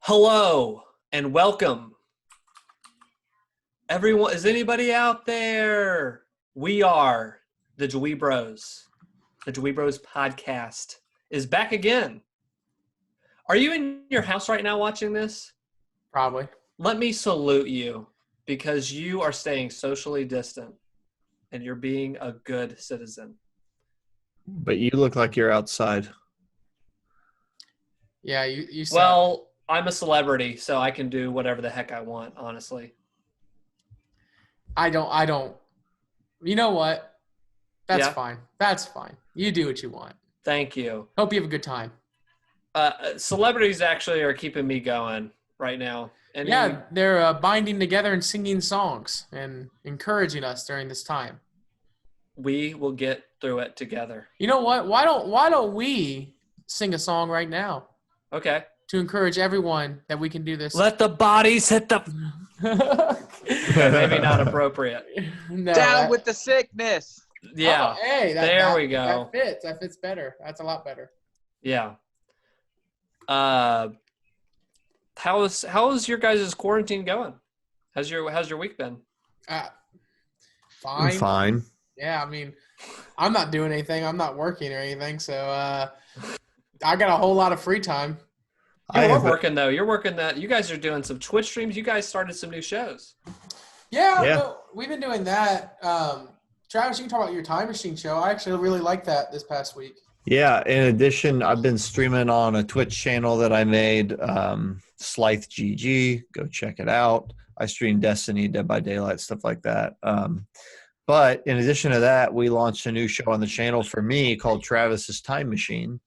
Hello and welcome. Everyone, is anybody out there? We are the DweeBros. The DweeBros podcast is back again. Are you in your house right now watching this? Probably. Let me salute you because you are staying socially distant and you're being a good citizen. But you look like you're outside. Yeah, you said. Well, I'm a celebrity, so I can do whatever the heck I want, honestly. I don't. You know what? That's Yeah. fine. That's fine. You do what you want. Thank you. Hope you have a good time. Celebrities actually are keeping me going right now. And Yeah, they're binding together and singing songs and encouraging us during this time. we will get through it together. You know what? Why don't we sing a song right now Okay. to encourage everyone that we can do this? Let the bodies hit the... Maybe not appropriate. No, Down with the sickness. Yeah. Oh, hey, There we go. That fits better. That's a lot better. Yeah. How is your guys' quarantine going? How's your week been? Fine. Fine. Yeah, I mean, I'm not doing anything. I'm not working or anything, so I got a whole lot of free time. You're working though. You're working that. You guys are doing some Twitch streams. You guys started some new shows. Yeah. Yeah. We've been doing that. Travis, you can talk about your Time Machine show. I actually really liked that this past week. Yeah. In addition, I've been streaming on a Twitch channel that I made, Slythe GG. Go check it out. I stream Destiny, Dead by Daylight, stuff like that. But in addition to that, we launched a new show on the channel for me called Travis's Time Machine.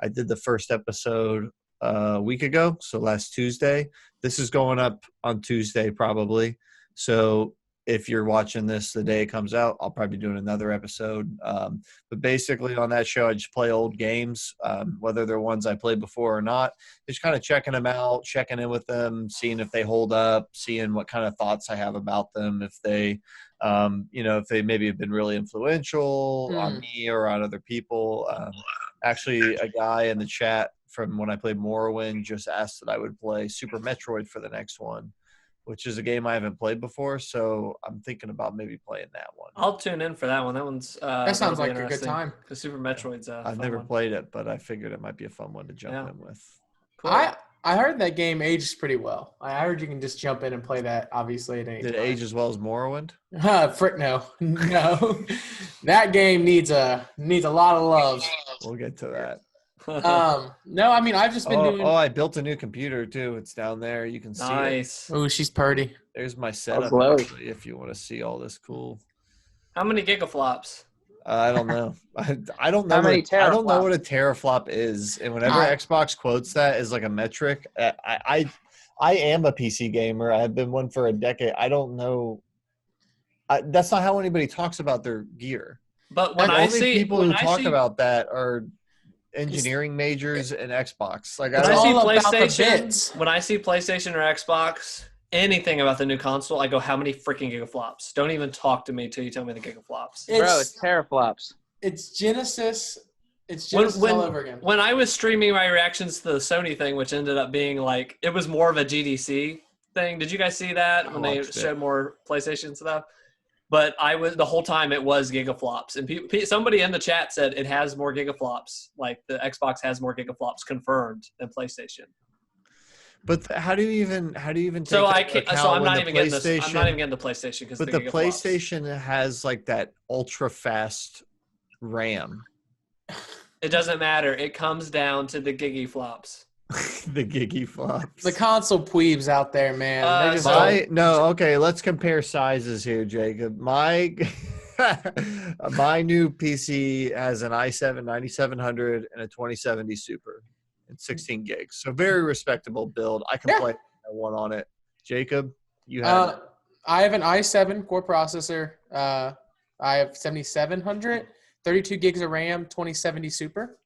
I did the first episode a week ago, so last Tuesday. This is going up on Tuesday probably. So if you're watching this the day it comes out, I'll probably be doing another episode. But basically on that show, I just play old games, whether they're ones I played before or not. Just kind of checking them out, checking in with them, seeing if they hold up, seeing what kind of thoughts I have about them, if they, if they maybe have been really influential on me or on other people. Actually, a guy in the chat from when I played Morrowind just asked that I would play Super Metroid for the next one, which is a game I haven't played before, so I'm thinking about maybe playing that one. I'll tune in for that one. That one's That sounds like a good time. Because Super Metroid's I've never played it, but I figured it might be a fun one to jump in with. Cool. I heard that game ages pretty well. I heard you can just jump in and play that, obviously, at any Did it time. age as well as Morrowind? Frick no. No. That game needs a lot of love. We'll get to that. No, I mean, I've just been doing... I built a new computer, too. It's down there. You can see it. Nice. Oh, she's purty. There's my setup, glowy. actually, if you want to see all this cool. How many gigaflops? I don't know. I don't know. How many I don't know teraflops? what a teraflop is, and whenever Xbox quotes that as like a metric, I am a PC gamer. I've been one for a decade. I don't know. That's not how anybody talks about their gear. But when The I only see people who talk about that are engineering majors and Xbox. Like when I I see all about the PlayStation, bits. when I see PlayStation or Xbox, anything about the new console, I go, how many freaking gigaflops? Don't even talk to me till you tell me the gigaflops. Bro, it's teraflops. It's Genesis. It's Genesis all over again. When I was streaming my reactions to the Sony thing, which ended up being like, it was more of a GDC thing. Did you guys see that when they showed more PlayStation stuff? But the whole time it was gigaflops, and somebody in the chat said it has more gigaflops. Like the Xbox has more gigaflops confirmed than PlayStation. But how do you even take So I'm not even getting this. I'm not even getting the PlayStation because But the PlayStation has like that ultra fast RAM. It doesn't matter. It comes down to the gigaflops. The giggy flops. The console plebes out there, man. They just okay, let's compare sizes here, Jacob. My new PC has an i7 9700 and a 2070 Super and 16 gigs. So very respectable build. I can play one on it. Jacob, you have I have an i7 core processor. I have 7700, 32 gigs of RAM, 2070 Super.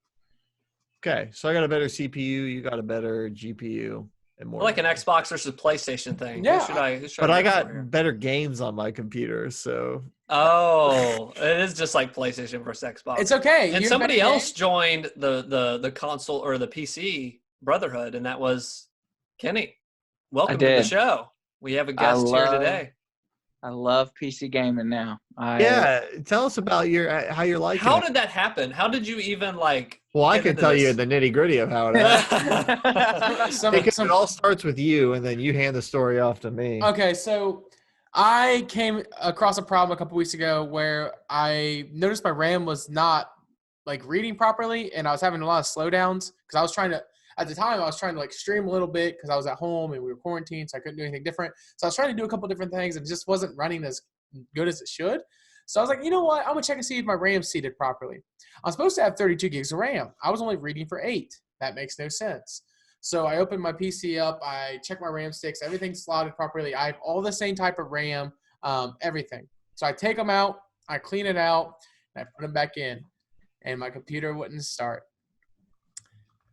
Okay, so I got a better CPU. You got a better GPU. And more Like an Xbox versus PlayStation thing. Yeah. But I got better games on my computer, so. Oh, it is just like PlayStation versus Xbox. It's okay. And somebody else joined the console or the PC brotherhood, and that was Kenny, welcome to the did. show. We have a guest here today. I love PC gaming now. Yeah, tell us about how you're liking How it. did that happen? How did you even like? Well, I get can into tell this? you the nitty gritty of how it happened. It all starts with you, and then you hand the story off to me. Okay, so I came across a problem a couple weeks ago where I noticed my RAM was not like reading properly, and I was having a lot of slowdowns because I was trying to. At the time, I was trying to like stream a little bit because I was at home and we were quarantined, so I couldn't do anything different. So I was trying to do a couple different things, and it just wasn't running as good as it should. So I was like, you know what? I'm gonna check and see if my RAM's seated properly. I'm supposed to have 32 gigs of RAM. I was only reading for 8. That makes no sense. So I opened my PC up. I checked my RAM sticks. Everything's slotted properly. I have all the same type of RAM, everything. So I take them out. I clean it out, and I put them back in, and my computer wouldn't start.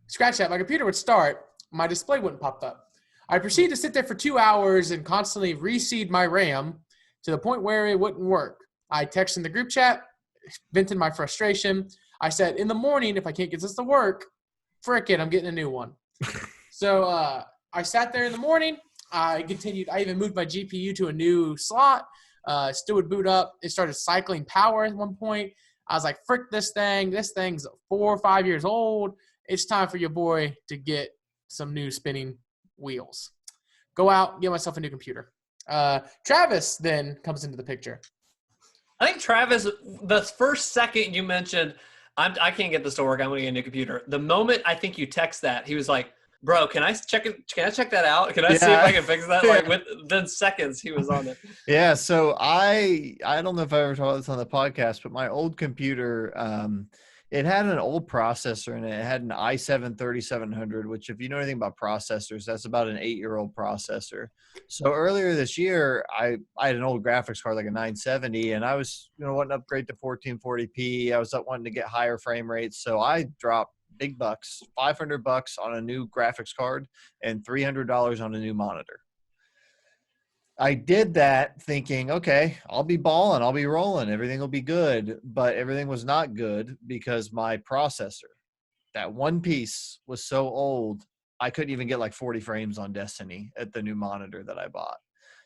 Scratch that. My computer would start. My display wouldn't pop up. I proceeded to sit there for 2 hours and constantly reseed my RAM to the point where it wouldn't work. I texted in the group chat, vented my frustration. I said, in the morning, if I can't get this to work, frick it, I'm getting a new one. So I sat there in the morning. I continued. I even moved my GPU to a new slot. Still would boot up. It started cycling power at one point. I was like, frick this thing. This thing's 4 or 5 years old. It's time for your boy to get some new spinning wheels. Go out, get myself a new computer. Travis then comes into the picture. I think Travis, the first second you mentioned, I can't get this to work, I'm going to get a new computer. The moment I think you text that, he was like, bro, can I check it? Can I check that out? Can I see if I can fix that? Like within seconds, he was on it. Yeah. So I don't know if I ever told this on the podcast, but my old computer, it had an old processor in it. It had an i7-3700, which if you know anything about processors, that's about an 8-year-old processor. So earlier this year, I had an old graphics card, like a 970, and I was, wanting to upgrade to 1440p. I was wanting to get higher frame rates. So I dropped big bucks, $500 on a new graphics card and $300 on a new monitor. I did that thinking, okay, I'll be balling, I'll be rolling, everything will be good. But everything was not good because my processor, that one piece, was so old, I couldn't even get like 40 frames on Destiny at the new monitor that I bought.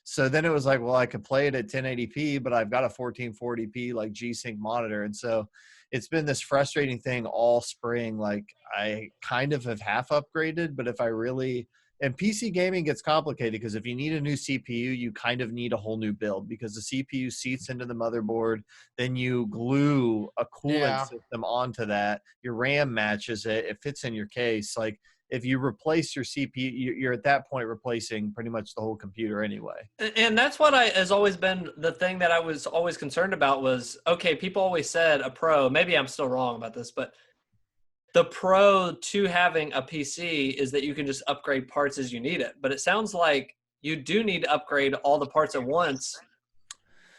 So then it was like, well, I could play it at 1080p, but I've got a 1440p like G-Sync monitor. And so it's been this frustrating thing all spring. Like I kind of have half upgraded, but if I really... And PC gaming gets complicated because if you need a new CPU, you kind of need a whole new build because the CPU seats into the motherboard. Then you glue a coolant system onto that. Your RAM matches it. It fits in your case. Like if you replace your CPU, you're at that point replacing pretty much the whole computer anyway. And that's what has always been the thing that I was always concerned about was, okay, people always said a pro, maybe I'm still wrong about this, but the pro to having a PC is that you can just upgrade parts as you need it. But it sounds like you do need to upgrade all the parts at once.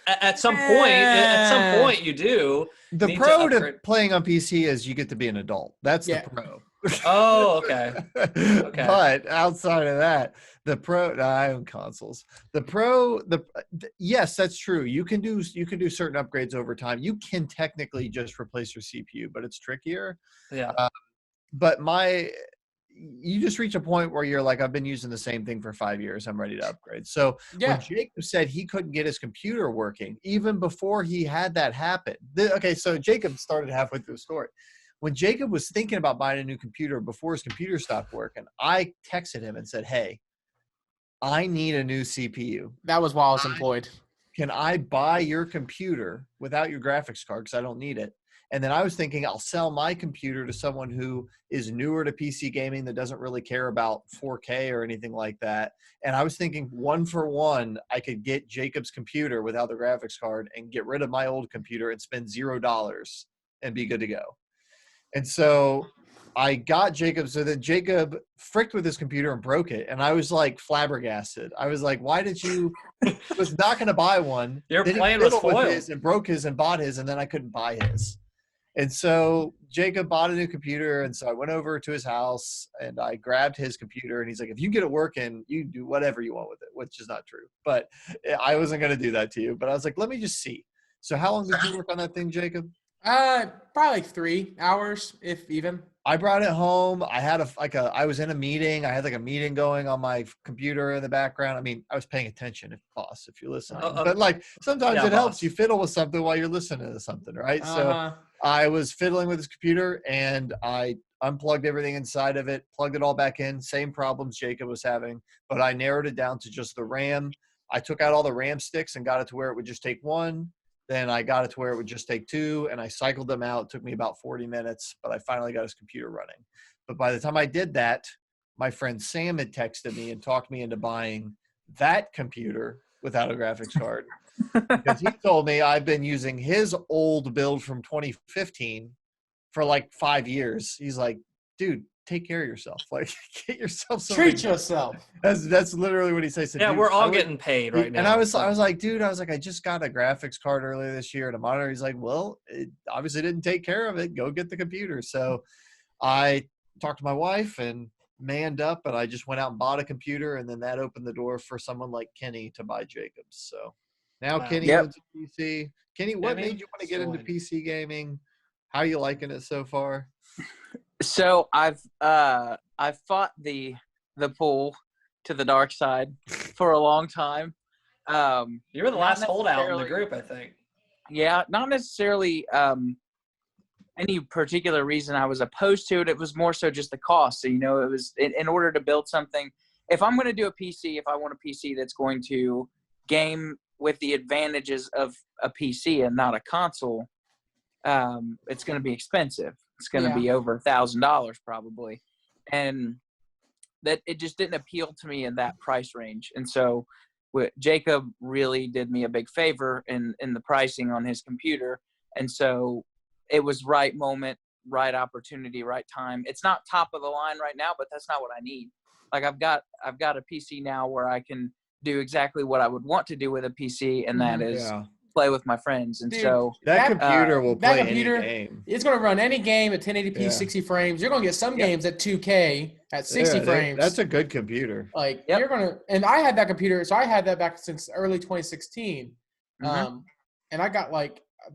At some point, you do. The pro to playing on PC is you get to be an adult. That's the pro. Oh, okay. Okay. But outside of that, the pro, I own consoles. The pro, yes, that's true. You can do certain upgrades over time. You can technically just replace your CPU, but it's trickier. Yeah. But you just reach a point where you're like, I've been using the same thing for 5 years. I'm ready to upgrade. So when Jacob said he couldn't get his computer working, even before he had that happen. Okay, so Jacob started halfway through the story. When Jacob was thinking about buying a new computer before his computer stopped working, I texted him and said, hey, I need a new CPU. That was while I was employed. Can I buy your computer without your graphics card because I don't need it? And then I was thinking I'll sell my computer to someone who is newer to PC gaming that doesn't really care about 4K or anything like that. And I was thinking 1 for 1, I could get Jacob's computer without the graphics card and get rid of my old computer and spend $0 and be good to go. And so I got Jacob. So then Jacob fricked with his computer and broke it. And I was like flabbergasted. I was like, why did you was not going to buy one. Your plan was foiled. His and broke his and bought his. And then I couldn't buy his. And so Jacob bought a new computer. And so I went over to his house and I grabbed his computer. And he's like, if you get it working, you do whatever you want with it, which is not true. But I wasn't going to do that to you. But I was like, let me just see. So how long did you work on that thing, Jacob? Probably like 3 hours, if even. I brought it home. I had I was in a meeting. I had like a meeting going on my computer in the background. I mean, I was paying attention, if you're listening. But like sometimes it helps you fiddle with something while you're listening to something, right? So I was fiddling with this computer and I unplugged everything inside of it, plugged it all back in. Same problems Jacob was having, but I narrowed it down to just the RAM. I took out all the RAM sticks and got it to where it would just take one. Then I got it to where it would just take 2, and I cycled them out. It took me about 40 minutes, but I finally got his computer running. But by the time I did that, my friend Sam had texted me and talked me into buying that computer without a graphics card. Because he told me I've been using his old build from 2015 for like 5 years. He's like, dude, take care of yourself. Like, get yourself something. Treat yourself. That's literally what he said. Yeah, we're all getting paid right now. And I was like, dude, I just got a graphics card earlier this year and a monitor. He's like, well, it obviously didn't take care of it. Go get the computer. So I talked to my wife and manned up, and I just went out and bought a computer, and then that opened the door for someone like Kenny to buy Jacobs. So now Kenny owns a PC. Kenny, what made you want to get into PC gaming? How are you liking it so far? So I've fought the pull to the dark side for a long time. You were the last holdout in the group, I think. Yeah, not necessarily any particular reason I was opposed to it. It was more so just the cost. So, it was in order to build something. If I'm going to do a PC, if I want a PC that's going to game with the advantages of a PC and not a console, it's going to be expensive. It's going to be over $1,000 probably. And that it just didn't appeal to me in that price range. And so Jacob really did me a big favor in the pricing on his computer. And so it was right moment, right opportunity, right time. It's not top of the line right now, but that's not what I need. Like I've got a PC now where I can do exactly what I would want to do with a PC, and that is play with my friends. And so that computer will play any game. It's going to run any game at 1080p, 60 frames. You're going to get some games at 2K at 60 frames. That's a good computer. Like you're going to, and I had that computer. So I had that back since early 2016. And I got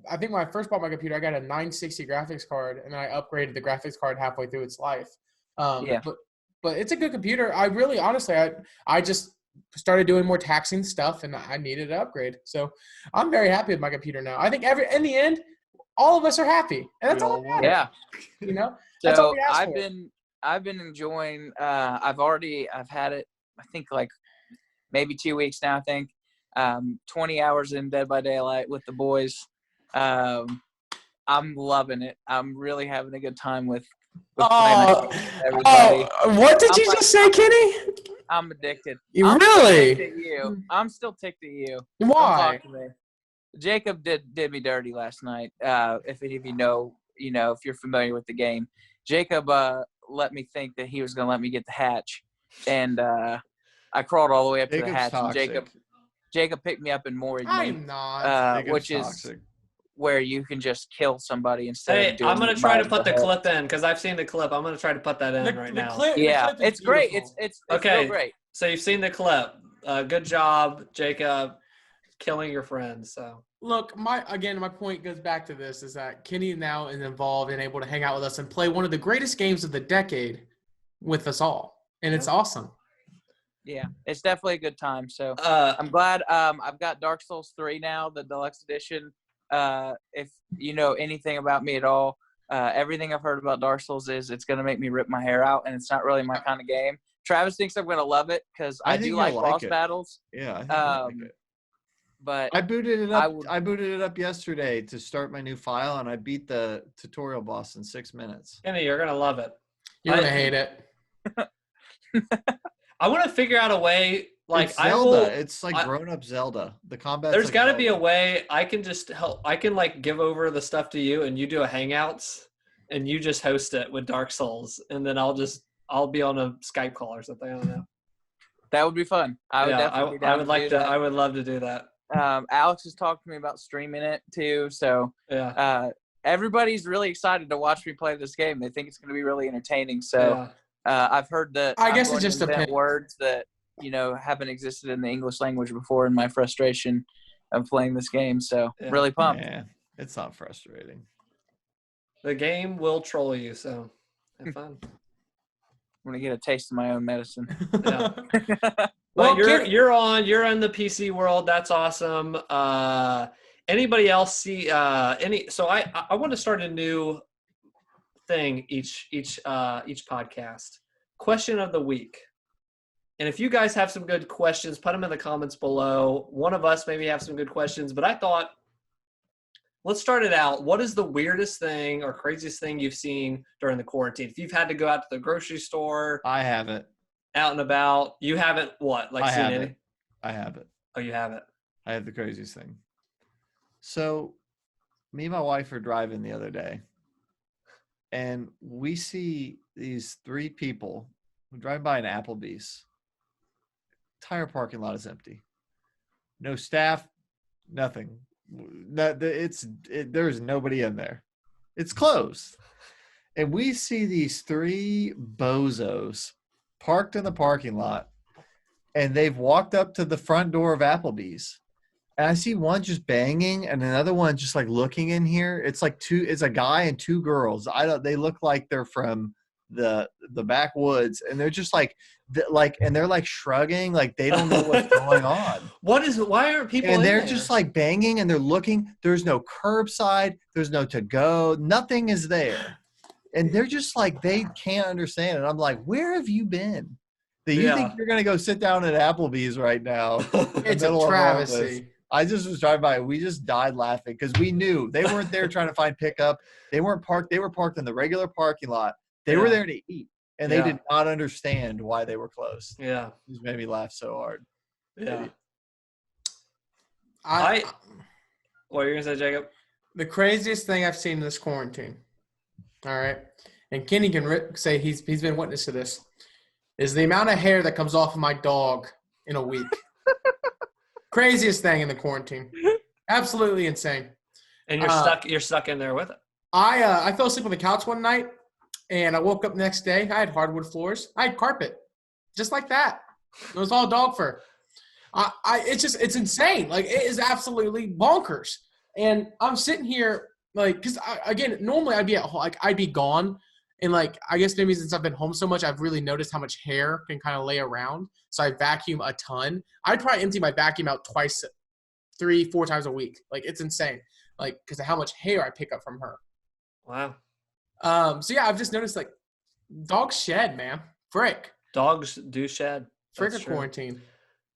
I think when I first bought my computer, I got a 960 graphics card, and then I upgraded the graphics card halfway through its life. But it's a good computer. I really, honestly, I just started doing more taxing stuff, and I needed an upgrade. So I'm very happy with my computer now. I think in the end, all of us are happy, and that's all that matters. Yeah. That's all we ask I've been enjoying. I've had it. I think like maybe 2 weeks now. I think 20 hours in Dead by Daylight with the boys. I'm loving it. I'm really having a good time with everybody. What did you just say, Kenny? I'm addicted. Really? I'm still ticked at you. Why? Don't talk to me. Jacob did me dirty last night. If any of you know, if you're familiar with the game, Jacob let me think that he was going to let me get the hatch, and I crawled all the way up to the hatch. Toxic. And Jacob picked me up and moored me. I'm not. Which toxic. Is where you can just kill somebody instead of doing I'm going to try to put the clip in because I've seen the clip. I'm going to try to put that in right now. It's great. It's okay. real great. So you've seen the clip. Good job, Jacob, killing your friends. So look, my point goes back to this: is that Kenny now is involved and able to hang out with us and play one of the greatest games of the decade with us all, and it's awesome. Yeah, it's definitely a good time. So I'm glad. I've got Dark Souls 3 now, the deluxe edition. If you know anything about me at all, everything I've heard about Dark Souls is it's going to make me rip my hair out, and it's not really my kind of game. Travis thinks I'm going to love it because I do like boss battles. Yeah, I think I'll like it. But I booted it up. I booted it up yesterday to start my new file, and I beat the tutorial boss in 6 minutes. Kenny, you're going to love it. You're going to hate it. I want to figure out a way. Like it's Zelda. It's like grown-up Zelda. The combat. There's got to be a way I can just help. I can give over the stuff to you, and you do a Hangouts, and you just host it with Dark Souls, and then I'll be on a Skype call or something. I don't know. That would be fun. I would love to do that. Alex has talked to me about streaming it too. So everybody's really excited to watch me play this game. They think it's going to be really entertaining. So I've heard that. I guess it just depends. Words that haven't existed in the English language before in my frustration of playing this game. So really pumped. Yeah, it's not frustrating. The game will troll you, so have fun. I'm gonna get a taste of my own medicine. Yeah. Well, But you're in the PC world. That's awesome. Anybody else see any? So I want to start a new thing each podcast. Question of the week. And if you guys have some good questions, put them in the comments below. One of us maybe have some good questions, but I thought, let's start it out. What is the weirdest thing or craziest thing you've seen during the quarantine? If you've had to go out to the grocery store, I haven't. out and about, you haven't what? Like I seen haven't. any? I have it. Oh, you have it. I have the craziest thing. So, me and my wife are driving the other day, and we see these 3 people who drive by an Applebee's. Entire parking lot is empty. No staff, nothing. There's nobody in there. It's closed. And we see these 3 bozos parked in the parking lot, and they've walked up to the front door of Applebee's. And I see one just banging and another one just like looking in here. It's like it's a guy and 2 girls. They look like they're from the backwoods, and they're just and they're like shrugging, like they don't know what's going on. Why aren't people And in they're there? just like banging, and they're looking. There's no curbside, there's no to go, nothing is there. And they're just like, they can't understand it. I'm like, where have you been? Do you think you're gonna go sit down at Applebee's right now? It's a travesty. I just was driving by. We just died laughing because we knew they weren't there trying to find pickup. They weren't parked. They were parked in the regular parking lot. They were there to eat, and they did not understand why they were closed. Yeah. It just made me laugh so hard. Yeah. What are you gonna say, Jacob? The craziest thing I've seen in this quarantine, all right, and Kenny can say he's been witness to this, is the amount of hair that comes off of my dog in a week. Craziest thing in the quarantine. Absolutely insane. And you're stuck in there with it. I fell asleep on the couch one night, and I woke up the next day. I had hardwood floors. I had carpet, just like that. It was all dog fur. It's insane. Like, it is absolutely bonkers. And I'm sitting here, like, because again, normally I'd be at home, like I'd be gone, and like I guess maybe since I've been home so much, I've really noticed how much hair can kind of lay around. So I vacuum a ton. I'd probably empty my vacuum out 3-4 times a week. Like, it's insane. Like, because of how much hair I pick up from her. Wow. So yeah, I've just noticed, like, dogs shed, man. Frick. Dogs do shed. Frick of quarantine.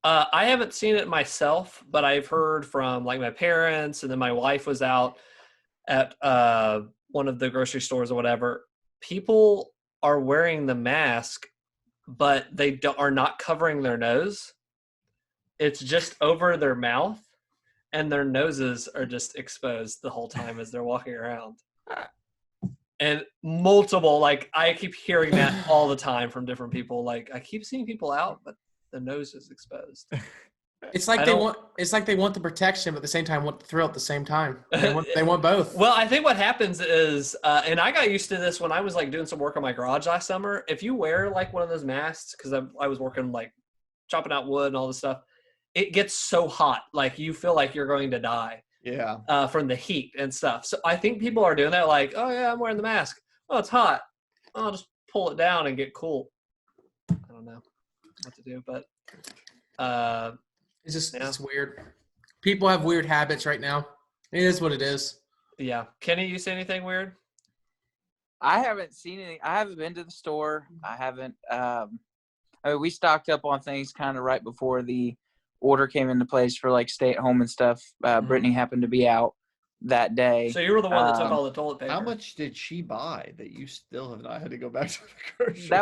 I haven't seen it myself, but I've heard from like my parents, and then my wife was out at one of the grocery stores or whatever. People are wearing the mask, but they are not covering their nose. It's just over their mouth, and their noses are just exposed the whole time as they're walking around. And multiple, like, I keep hearing that all the time from different people. Like, I keep seeing people out, but the nose is exposed. It's like they want the protection, but at the same time want the thrill at the same time. They want both. Well, I think what happens is, and I got used to this when I was like doing some work on my garage last summer. If you wear like one of those masks, because I was working like chopping out wood and all this stuff, it gets so hot, like you feel like you're going to die. Yeah. From the heat and stuff. So I think people are doing that, like, oh yeah, I'm wearing the mask. Oh, it's hot. I'll just pull it down and get cool. I don't know what to do, but it's weird. People have weird habits right now. It is what it is. Yeah. Kenny, you see anything weird? I haven't seen any. I haven't been to the store. I haven't. We stocked up on things kind of right before the order came into place for like stay at home and stuff. Brittany happened to be out that day. So you were the one that took all the toilet paper. How much did she buy that you still have not had to go back to the grocery store?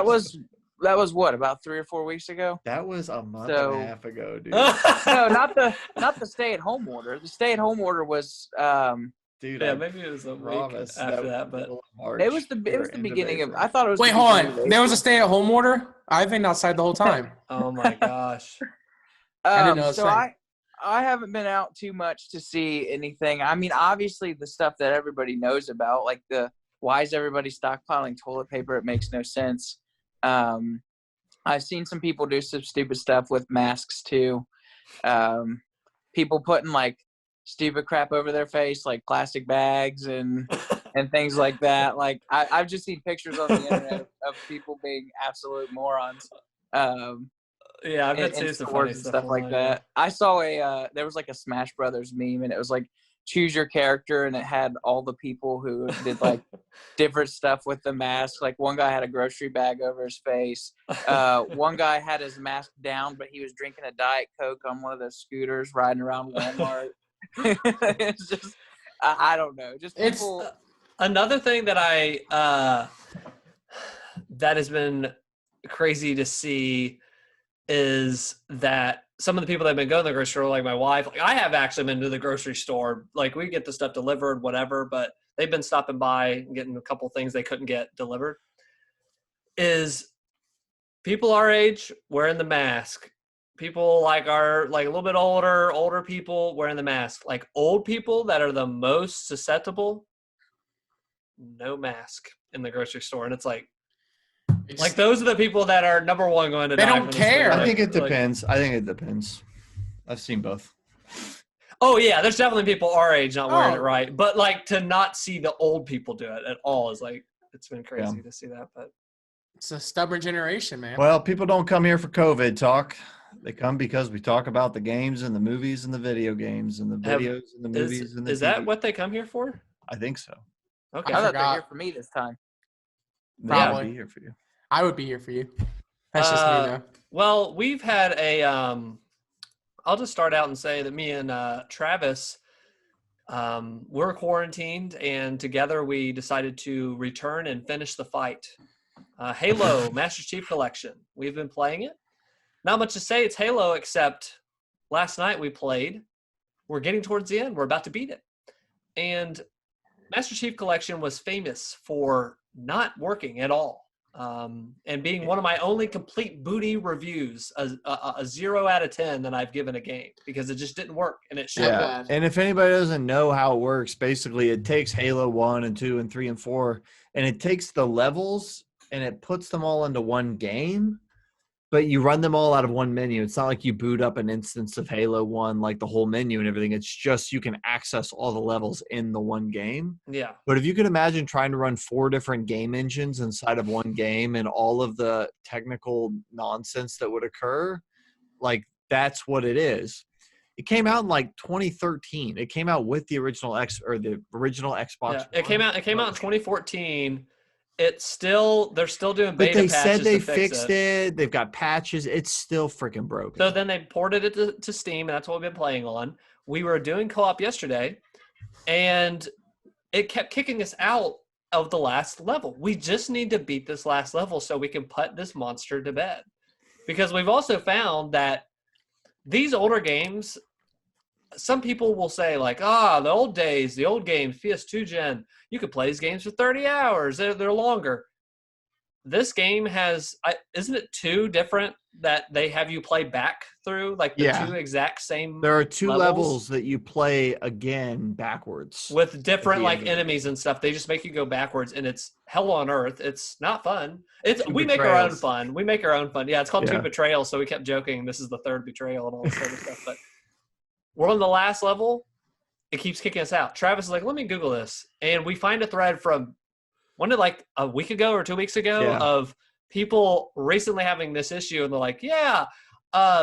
That was what, about 3 or 4 weeks ago? That was a month and a half ago, dude. No, not the stay at home order. The stay at home order was dude. Yeah, maybe it was a week after that, but it was the beginning of. I thought it was. Wait, hold on. There was a stay at home order? I've been outside the whole time. Oh my gosh. I didn't know. So I haven't been out too much to see anything. I mean, obviously the stuff that everybody knows about, like why is everybody stockpiling toilet paper? It makes no sense. I've seen some people do some stupid stuff with masks too. People putting like stupid crap over their face, like plastic bags and and things like that. Like I've just seen pictures on the internet of people being absolute morons. Yeah, I've been seeing some funny and stuff like that. Yeah. I saw there was like a Smash Brothers meme, and it was like choose your character, and it had all the people who did like different stuff with the mask. Like one guy had a grocery bag over his face. One guy had his mask down, but he was drinking a Diet Coke on one of those scooters riding around Walmart. It's just, I don't know. Just people. Another thing that that has been crazy to see is that some of the people that have been going to the grocery store, like my wife, like I have actually been to the grocery store. Like we get the stuff delivered, whatever, but they've been stopping by and getting a couple things they couldn't get delivered. Is people our age wearing the mask. People like are like a little bit older people wearing the mask. Like old people that are the most susceptible, no mask in the grocery store. And it's like those are the people that are number one going to die. They don't care. I think it depends. I've seen both. Oh yeah, there's definitely people our age not wearing it right. But like to not see the old people do it at all is like, it's been crazy to see that. But it's a stubborn generation, man. Well, people don't come here for COVID talk. They come because we talk about the games and the movies and the video games and the videos and the movies and the Is that what they come here for? I think so. Okay. I thought they're here for me this time. Probably be here for you. I would be here for you. That's just me, though. Well, we've had a I'll just start out and say that me and Travis, we're quarantined, and together we decided to return and finish the fight. Halo Master Chief Collection. We've been playing it. Not much to say. It's Halo, except last night we played. We're getting towards the end. We're about to beat it. And Master Chief Collection was famous for not working at all. And being one of my only complete booty reviews, a 0 out of 10 that I've given a game, because it just didn't work and it showed. Yeah, and if anybody doesn't know how it works, basically it takes Halo 1 and 2 and 3 and 4, and it takes the levels and it puts them all into one game, but you run them all out of one menu. It's not like you boot up an instance of Halo 1, like the whole menu and everything. It's just you can access all the levels in the one game. Yeah. But if you could imagine trying to run 4 different game engines inside of one game and all of the technical nonsense that would occur, like that's what it is. It came out in like 2013. It came out with the original Xbox. Yeah, it came out in 2014. They're still doing beta patches. But they said they to fix fixed it. They've got patches. It's still freaking broken. So then they ported it to Steam, and that's what we've been playing on. We were doing co-op yesterday, and it kept kicking us out of the last level. We just need to beat this last level so we can put this monster to bed. Because we've also found that these older games, some people will say like, the old days, the old games, PS2 gen, you could play these games for 30 hours. They're longer. This game has, isn't it 2 different that they have you play back through? Like the 2 exact same There are 2 levels that you play again backwards. With different like enemies and stuff. They just make you go backwards, and it's hell on earth. It's not fun. We make our own fun. Yeah, it's called 2 Betrayals, so we kept joking this is the 3rd betrayal and all this other stuff. But we're on the last level. It keeps kicking us out. Travis is like, let me Google this. And we find a thread from like a week ago or 2 weeks ago of people recently having this issue. And they're like,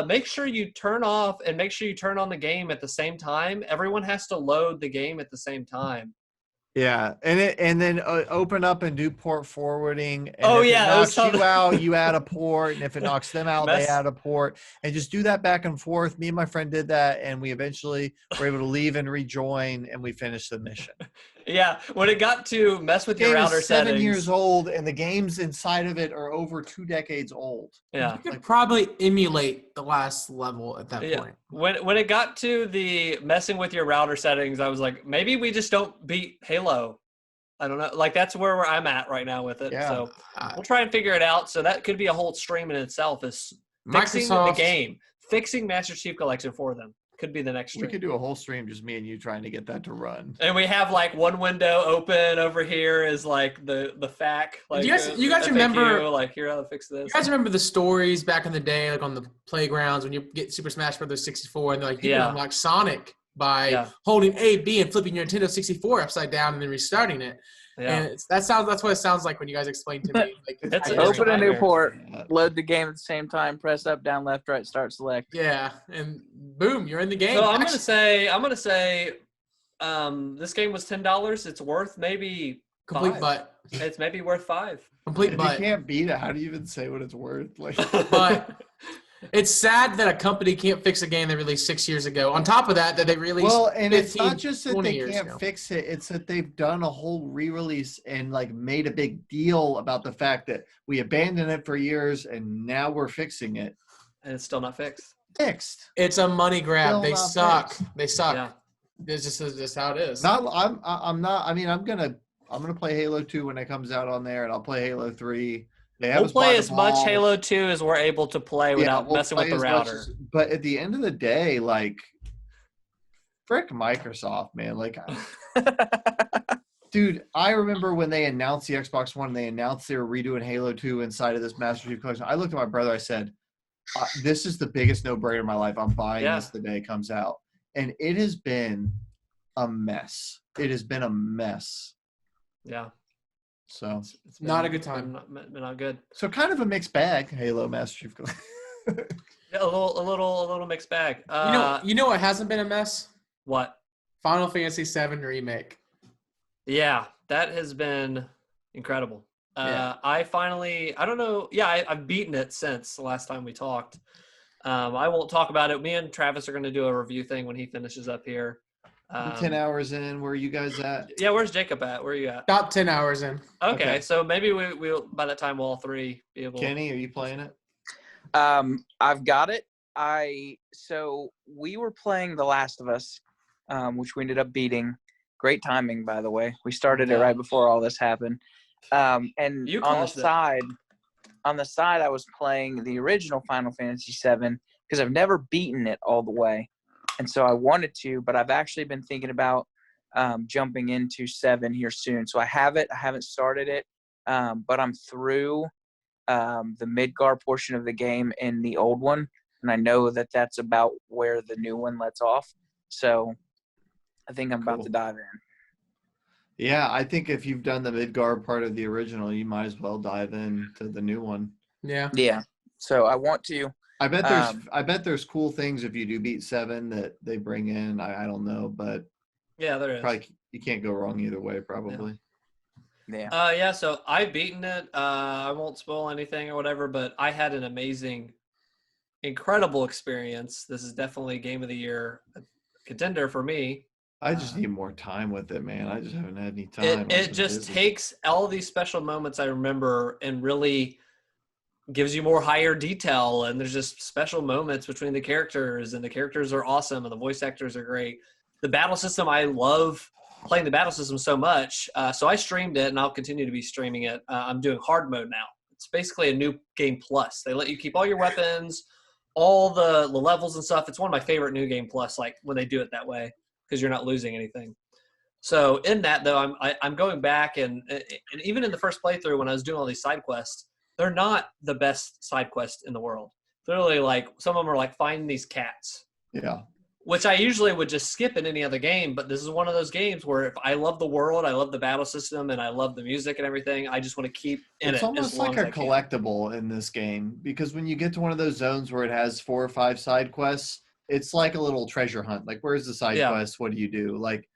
make sure you turn off and make sure you turn on the game at the same time. Everyone has to load the game at the same time. Yeah, and then open up and do port forwarding. And if it knocks you out, you add a port, and if it knocks them out, they add a port, and just do that back and forth. Me and my friend did that, and we eventually were able to leave and rejoin, and we finished the mission. Yeah, when it got to mess with your router settings. 7 years old, and the games inside of it are over 2 decades old. Yeah, you could probably emulate the last level at that point. When it got to the messing with your router settings, I was like, maybe we just don't beat Halo. I don't know. Like that's where I'm at right now with it. Yeah. So we'll try and figure it out. So that could be a whole stream in itself. Is fixing the game, fixing Master Chief Collection for them. Could be the next stream. We could do a whole stream just me and you trying to get that to run. And we have like one window open over here is like the FAQ. Like you guys remember like here how to fix this. You guys remember the stories back in the day, like on the playgrounds when you get Super Smash Bros. 64 and they're like people unlock Sonic by holding A, B, and flipping your Nintendo 64 upside down and then restarting it. Yeah. And that's what it sounds like when you guys explain to me. Like, It's Open a new nightmare. port, load the game at the same time, press up, down, left, right, start, select. Yeah, and boom, you're in the game. So I'm gonna say, this game was $10. It's worth maybe complete $5. butt. It's maybe worth $5. Complete If butt. you can't beat it, how do you even say what it's worth? Like, But it's sad that a company can't fix a game they released 6 years ago. On top of that they released well, and 15, it's not just that 20 they years can't ago. fix it; it's that they've done a whole re-release and like made a big deal about the fact that we abandoned it for years and now we're fixing it. And it's still not fixed. Fixed. It's a money grab. Still They not suck. fixed. They suck. Yeah. It's just how it is. I'm not. I mean, I'm gonna play Halo 2 when it comes out on there, and I'll play Halo 3. They have We'll us by play the as much balls. Halo 2 as we're able to play without we'll messing with play the as much router. but at the end of the day, like, frick Microsoft, man. Like, dude, I remember when they announced the Xbox One, and they announced they were redoing Halo 2 inside of this Master Chief Collection. I looked at my brother. I said, "This is the biggest no-brainer in my life. I'm buying this the day it comes out." And it has been a mess. It has been a mess. Yeah. So It's not a good time. Not good. So kind of a mixed bag, Halo Master Chief Collection. Yeah, a little mixed bag. You know what hasn't been a mess? What? Final Fantasy VII Remake. Yeah, that has been incredible. Yeah. I don't know. Yeah, I've beaten it since the last time we talked. I won't talk about it. Me and Travis are going to do a review thing when he finishes up here. 10 hours in, where are you guys at? Yeah, where's Jacob at? Where are you at? About 10 hours in. Okay, so maybe we'll by that time we'll all three be able. Kenny, are you playing it? I've got it. So we were playing The Last of Us, which we ended up beating. Great timing, by the way. We started it right before all this happened. And You on the side, I was playing the original Final Fantasy VII because I've never beaten it all the way, and so I wanted to, but I've actually been thinking about jumping into 7 here soon. So I have it. I haven't started it, but I'm through the Midgar portion of the game in the old one, and I know that that's about where the new one lets off. So I think I'm about to dive in. Yeah, I think if you've done the Midgard part of the original, you might as well dive into the new one. Yeah. Yeah. So I want to. I bet there's cool things if you do beat 7 that they bring in. I don't know, but Yeah, there is. probably you can't go wrong either way, probably. Yeah. Yeah, so I've beaten it. I won't spoil anything or whatever, but I had an amazing, incredible experience. This is definitely Game of the Year contender for me. I just need more time with it, man. I just haven't had any time. It just takes all these special moments I remember and really gives you more higher detail, and there's just special moments between the characters, and the characters are awesome, and the voice actors are great. The battle system, I love playing the battle system so much. So I streamed it, and I'll continue to be streaming it. I'm doing hard mode now. It's basically a new game plus. They let you keep all your weapons, all the levels and stuff. It's one of my favorite new game plus, like when they do it that way, because you're not losing anything. So in that, though, I'm going back, and even in the first playthrough when I was doing all these side quests, they're not the best side quests in the world. Literally, like, some of them are like, find these cats. Yeah. Which I usually would just skip in any other game, but this is one of those games where if I love the world, I love the battle system, and I love the music and everything, I just want to keep in it. It's almost as long like as a I can. collectible in this game, because when you get to one of those zones where it has 4 or 5 side quests, it's like a little treasure hunt. Like, where's the side quest? What do you do? Like,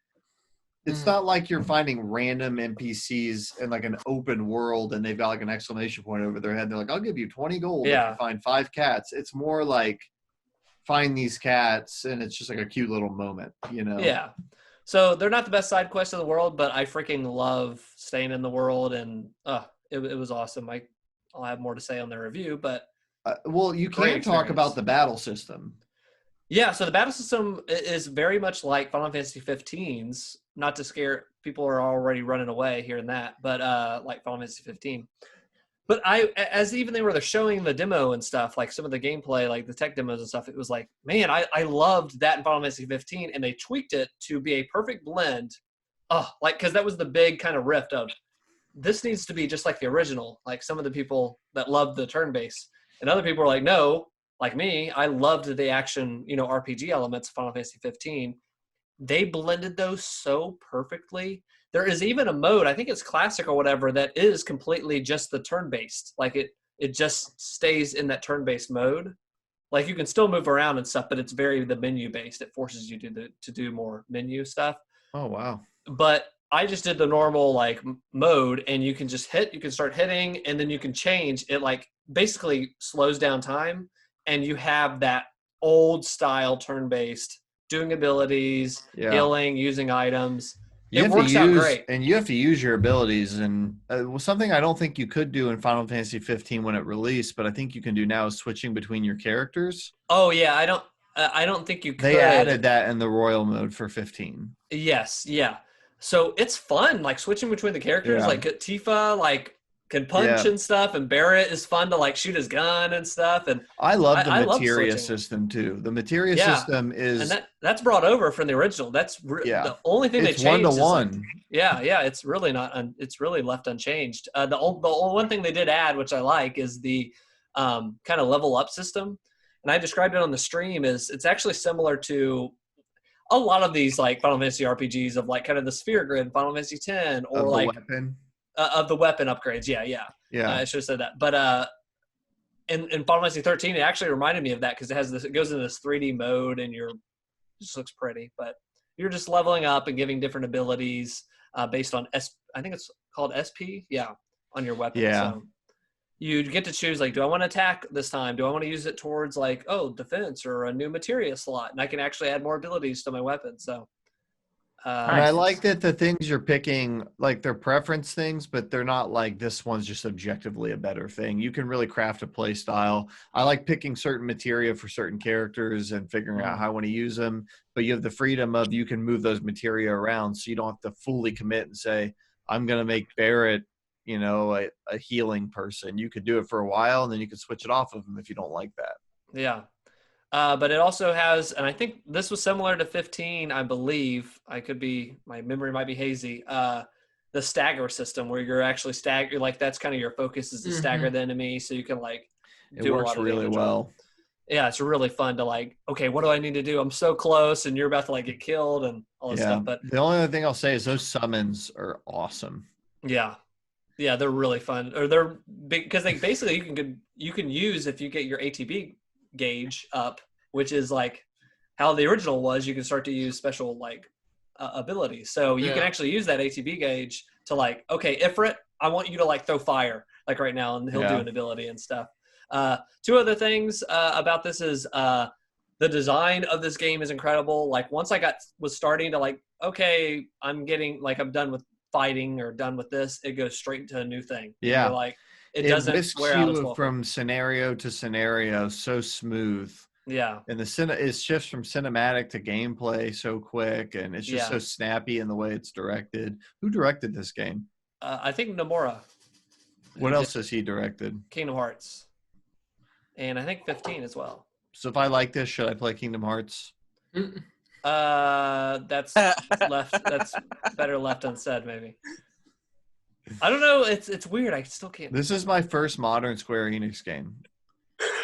it's not like you're finding random NPCs in like an open world and they've got like an exclamation point over their head. They're like, I'll give you 20 gold if you find 5 cats. It's more like find these cats, and it's just like a cute little moment, you know? Yeah. So they're not the best side quests in the world, but I freaking love staying in the world, and it was awesome. I'll have more to say on the review, but well, you can talk about the battle system. Yeah, so the battle system is very much like Final Fantasy 15's, not to scare people who are already running away hearing that, but like Final Fantasy 15. But as even they were showing the demo and stuff, like some of the gameplay, like the tech demos and stuff, it was like, man, I loved that in Final Fantasy 15, and they tweaked it to be a perfect blend. Because that was the big kind of rift of, this needs to be just like the original. Like some of the people that loved the turn-based, and other people were like, no, like me, I loved the action, RPG elements of Final Fantasy 15, they blended those so perfectly. There is even a mode, I think it's classic or whatever, that is completely just the turn-based. Like it just stays in that turn-based mode. Like you can still move around and stuff, but it's very the menu-based. It forces you to do more menu stuff. Oh, wow. But I just did the normal like mode, and you can just hit, you can start hitting, and then you can change. It like basically slows down time, and you have that old style turn-based doing abilities, healing, using items. It works out great. And you have to use your abilities. And something I don't think you could do in Final Fantasy 15 when it released, but I think you can do now is switching between your characters. Oh yeah, I don't think you could. They added that in the Royal mode for 15. Yes, yeah. So it's fun, like switching between the characters. Like Tifa, like can punch and stuff, and Barrett is fun to like shoot his gun and stuff. And I love the materia system too. The materia system is, and that's brought over from the original. That's the only thing they changed. It's 1-to-1. Like, yeah. It's really not. It's really left unchanged. The one thing they did add, which I like, is the kind of level up system. And I described it on the stream. Is it's actually similar to a lot of these like Final Fantasy RPGs of like kind of the sphere grid, Final Fantasy X, or of like the weapon. Of the weapon upgrades. Yeah. I should have said that. But in Final Fantasy 13, it actually reminded me of that because it goes into this 3D mode, and it just looks pretty. But you're just leveling up and giving different abilities based on I think it's called SP. Yeah, on your weapon. Yeah. So you get to choose like, do I want to attack this time? Do I want to use it towards like defense or a new materia slot? And I can actually add more abilities to my weapon. So. And I like that the things you're picking, like they're preference things, but they're not like this one's just objectively a better thing. You can really craft a play style. I like picking certain materia for certain characters and figuring out how I want to use them. But you have the freedom of you can move those materia around, so you don't have to fully commit and say, I'm going to make Barrett, a healing person. You could do it for a while, and then you could switch it off of them if you don't like that. Yeah. But it also has, and I think this was similar to 15, I believe. My memory might be hazy. The stagger system where you're actually like that's kind of your focus is to stagger the enemy, so you can like do a lot of really well. Yeah, it's really fun to like, okay, what do I need to do? I'm so close, and you're about to like get killed and all this stuff. But the only other thing I'll say is those summons are awesome. Yeah, they're really fun. Or they're big because they basically you can use if you get your ATB gauge up, which is like how the original was. You can start to use special like abilities, so you can actually use that ATB gauge to like, okay, Ifrit, I want you to like throw fire like right now, and he'll do an ability and stuff. Two other things about this is the design of this game is incredible. Like once I was starting to like, okay, I'm done with fighting or done with this, it goes straight into a new thing. Yeah, like it doesn't wear out as well. From scenario to scenario so smooth. Yeah, and it shifts from cinematic to gameplay so quick, and it's just so snappy in the way it's directed. Who directed this game? I think Nomura. What else has he directed? Kingdom Hearts, and I think 15 as well. So if I like this, should I play Kingdom Hearts? That's left. That's better left unsaid, maybe. I don't know. It's weird. I still can't. This is my first modern Square Enix game.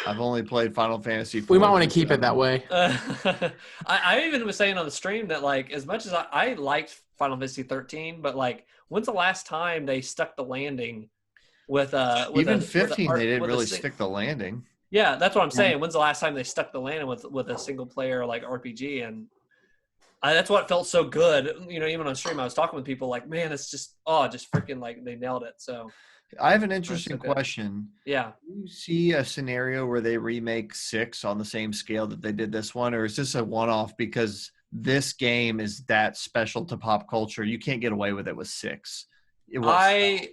I've only played Final Fantasy IV. We might want to keep it that way. I even was saying on the stream that like as much as I liked Final Fantasy 13, but like when's the last time they stuck the landing with even 15 they didn't really stick the landing. Yeah, that's what I'm saying. When's the last time they stuck the landing with a single player like RPG? And that's what felt so good. Even on stream, I was talking with people like, man, it's just freaking like they nailed it. So I have an interesting question. Yeah. Do you see a scenario where they remake 6 on the same scale that they did this one, or is this a one-off because this game is that special to pop culture? You can't get away with it with 6. I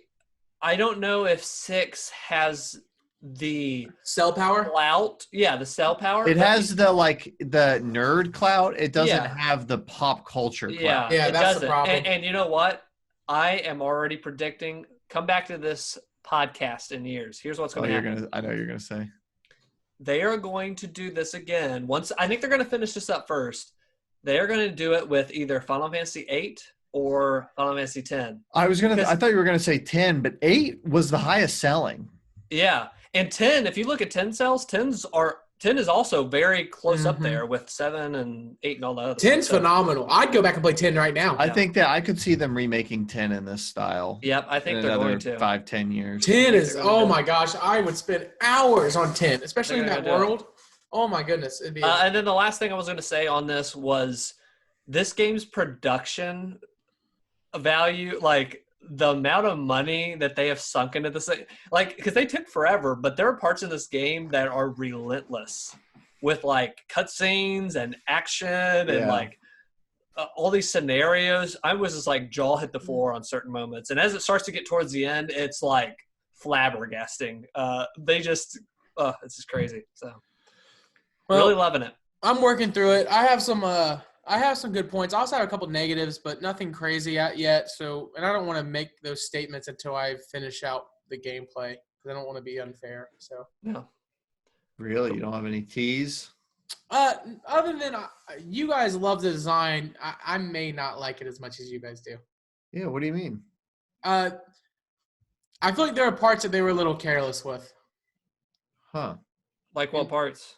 don't know if 6 has the cell power clout. Yeah, the cell power. It has the nerd clout. It doesn't have the pop culture clout. Yeah, that's the problem. And you know what? I am already predicting. Come back to this podcast in years. Here's what's going to happen. I know you're going to say. They are going to do this again. I think they're going to finish this up first. They are going to do it with either Final Fantasy VIII or Final Fantasy X. I thought you were going to say 10, but 8 was the highest selling. Yeah. And 10, if you look at 10 sales, 10 is also very close up Mhm. there with 7 and 8 and all the others. 10's phenomenal. I'd go back and play 10 right now. I think that I could see them remaking 10 in this style. Yep, I think in they're another going to. 5-10 years. 10 is, they're gonna do it. my gosh, I would spend hours on 10, especially in They're that gonna do it. world. Oh my goodness. It'd be And then the last thing I was going to say on this was this game's production value, like the amount of money that they have sunk into this, like, because they took forever, but there are parts in this game that are relentless with like cutscenes and action and like all these scenarios. I was just like jaw hit the floor on certain moments, and as it starts to get towards the end, it's like flabbergasting. They just, it's just crazy. So really loving it. I'm working through it. I have some good points. I also have a couple negatives, but nothing crazy yet. So, and I don't want to make those statements until I finish out the gameplay because I don't want to be unfair. So, Yeah. Really? You don't have any teas? other than you guys love the design, I may not like it as much as you guys do. Yeah, what do you mean? I feel like there are parts that they were a little careless with. Huh. Like what parts?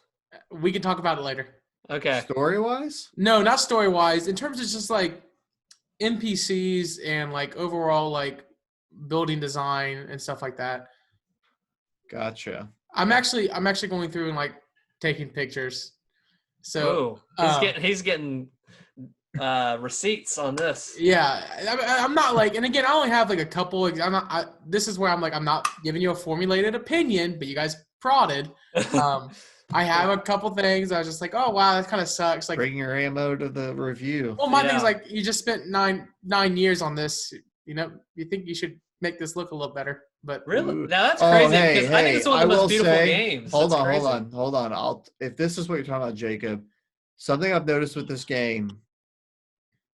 We can talk about it later. Okay. Story-wise? No, not story-wise. In terms of just like NPCs and like overall like building design and stuff like that. Gotcha. I'm actually going through and like taking pictures. So he's getting receipts on this. yeah, I'm not like, and again, I only have like a couple. This is where I'm like, I'm not giving you a formulated opinion, but you guys prodded. I have a couple things. I was just like, oh wow, that kind of sucks. Like, bring your ammo to the review. well, my thing's like, you just spent nine years on this. You know, you think you should make this look a little better. But really, now that's crazy because I think it's one of the most beautiful games. Hold on. If this is what you're talking about, Jacob, something I've noticed with this game,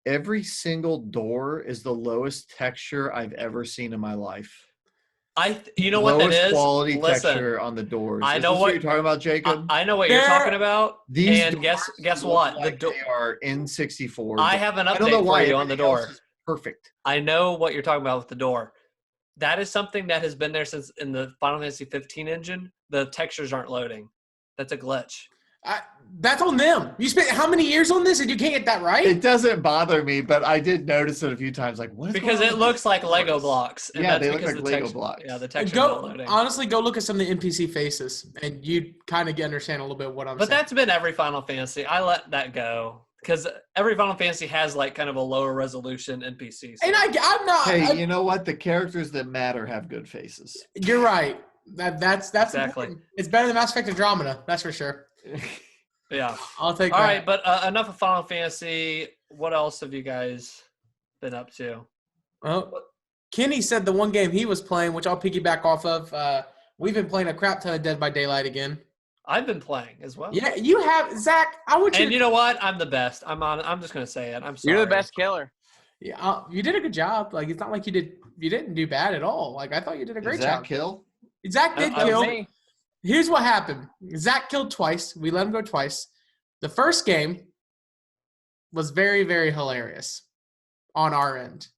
every single door is the lowest texture I've ever seen in my life. You know what that is? Lowest quality texture on the doors. I know what you're talking about, Jacob. I know what you're talking about. These and guess what? Like they are N64. I have an update for you on the door. Perfect. I know what you're talking about with the door. That is something that has been there since in the Final Fantasy 15 engine. The textures aren't loading. That's a glitch. That's on them. You spent how many years on this and you can't get that right? It doesn't bother me, but I did notice it a few times. Like, what is because it looks like Lego blocks. And yeah, that's they look like Lego blocks. Yeah, the texture not loading. Honestly, go look at some of the NPC faces, and you kind of understand a little bit of what I'm saying. But that's been every Final Fantasy. I let that go because every Final Fantasy has like kind of a lower resolution NPC. And I'm not. Hey, you know what? The characters that matter have good faces. You're right. That's exactly. Important. It's better than Mass Effect Andromeda. That's for sure. Yeah. I'll take All that. right, but enough of Final Fantasy. What else have you guys been up to? Oh, Kenny said the one game he was playing, which I'll piggyback off of. We've been playing a crap ton of Dead by Daylight again. I've been playing as well. Yeah, you have, Zach. I want you. And you know what? I'm the best. I'm just gonna say it. I'm sorry. You're the best killer. Yeah, you did a good job. Like, it's not like you didn't do bad at all. Like, I thought you did a great job. Zach kill? Zach did kill. Here's what happened. Zach killed twice. We let him go twice. The first game was very, very hilarious on our end.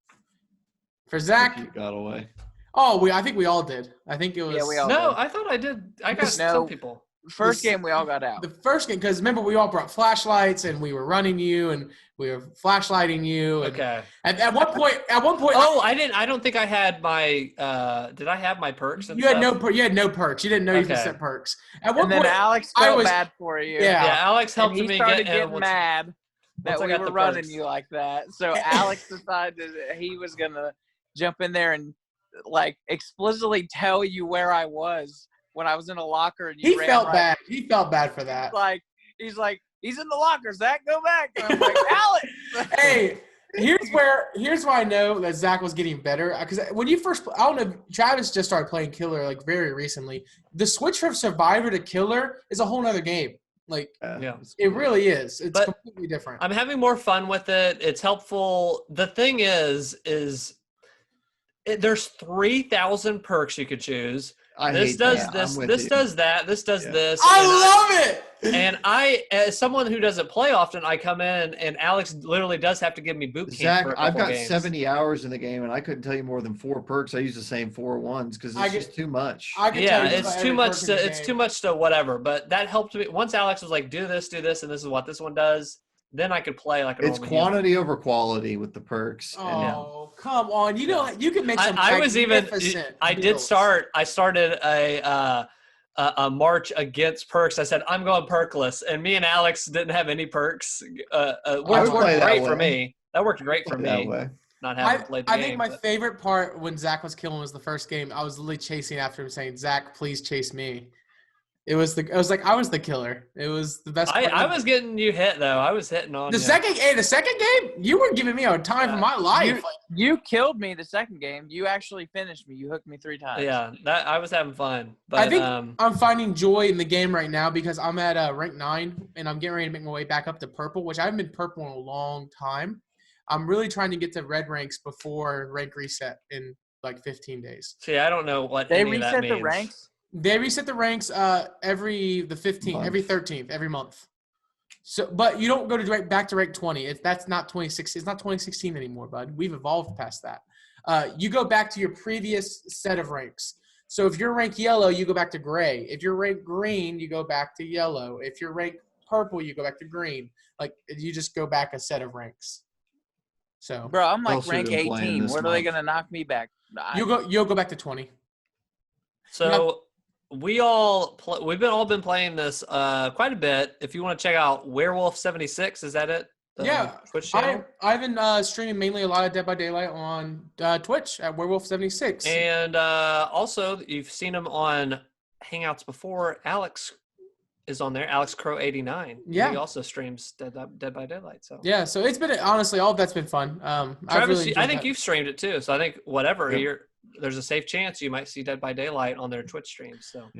For Zach, you got away. Oh, I think we all did. I think it was. Yeah, we all No, did. I thought I did. I got some people. First game, we all got out. The first game, because remember, we all brought flashlights and we were running you and we were flashlighting you. And Okay. At one point. Oh, I didn't. I don't think I had my. Did I have my perks? And you had stuff? You had no perks. You didn't know you could set perks. At one and then point, Alex felt bad for you. Yeah, Alex helped and me he started get getting mad that we were running you like that. So Alex decided that he was gonna jump in there and like explicitly tell you where I was when I was in a locker. And you he felt bad. He felt bad for that. He's like, he's in the locker. Zach, go back. And I'm like, Alex. Hey, here's why I know that Zach was getting better. Because when you first, I don't know, Travis just started playing Killer like very recently. The switch from Survivor to Killer is a whole nother game. Like, yeah, it really is. It's completely different. I'm having more fun with it. It's helpful. The thing is there's 3,000 perks you could choose. This does this. This does that. This does this. I love it. And I, as someone who doesn't play often, I come in and Alex literally does have to give me boot camp. Zach, for a I've couple got games. 70 hours in the game, and I couldn't tell you more than 4 perks. I use the same 4 ones because it's just too much. It's too much. It's too much to whatever. But that helped me. Once Alex was like, "Do this, and this is what this one does," then I could play like a normal It's quantity over quality with the perks. Oh, come on! You know you can make some. I started a march against perks. I said I'm going perkless, and me and Alex didn't have any perks. Which worked great for me. That worked great for me. Not having played the game. I think my favorite part when Zach was killing was the first game. I was literally chasing after him, saying, "Zach, please chase me." I was like I was the killer. It was the best. I was getting you hit though. I was hitting on the second game. You were giving me a time for my life. You killed me the second game. You actually finished me. You hooked me 3 times. Yeah, that I was having fun. But I think I'm finding joy in the game right now because I'm at rank 9 and I'm getting ready to make my way back up to purple, which I haven't been purple in a long time. I'm really trying to get to red ranks before rank reset in like 15 days. See, I don't know what they reset the ranks. They reset the ranks every 15th, every 13th, every month. So, but you don't go to back to rank 20. That's not 2016. It's not 2016 anymore, bud. We've evolved past that. You go back to your previous set of ranks. So if you're rank yellow, you go back to gray. If you're rank green, you go back to yellow. If you're rank purple, you go back to green. Like you just go back a set of ranks. So, bro, I'm like rank 18. When are they gonna knock me back? You'll go back to 20. So. We've all been playing this quite a bit. If you want to check out Werewolf 76, is that it? Twitch channel? I've been streaming mainly a lot of Dead by Daylight on Twitch at Werewolf 76. And also, you've seen him on Hangouts before. Alex is on there. Alex Crow 89. Yeah, he also streams Dead by Daylight. So yeah, so it's been honestly all of that's been fun. Travis, I think you've streamed it too. So I think there's a safe chance you might see Dead by Daylight on their Twitch streams. So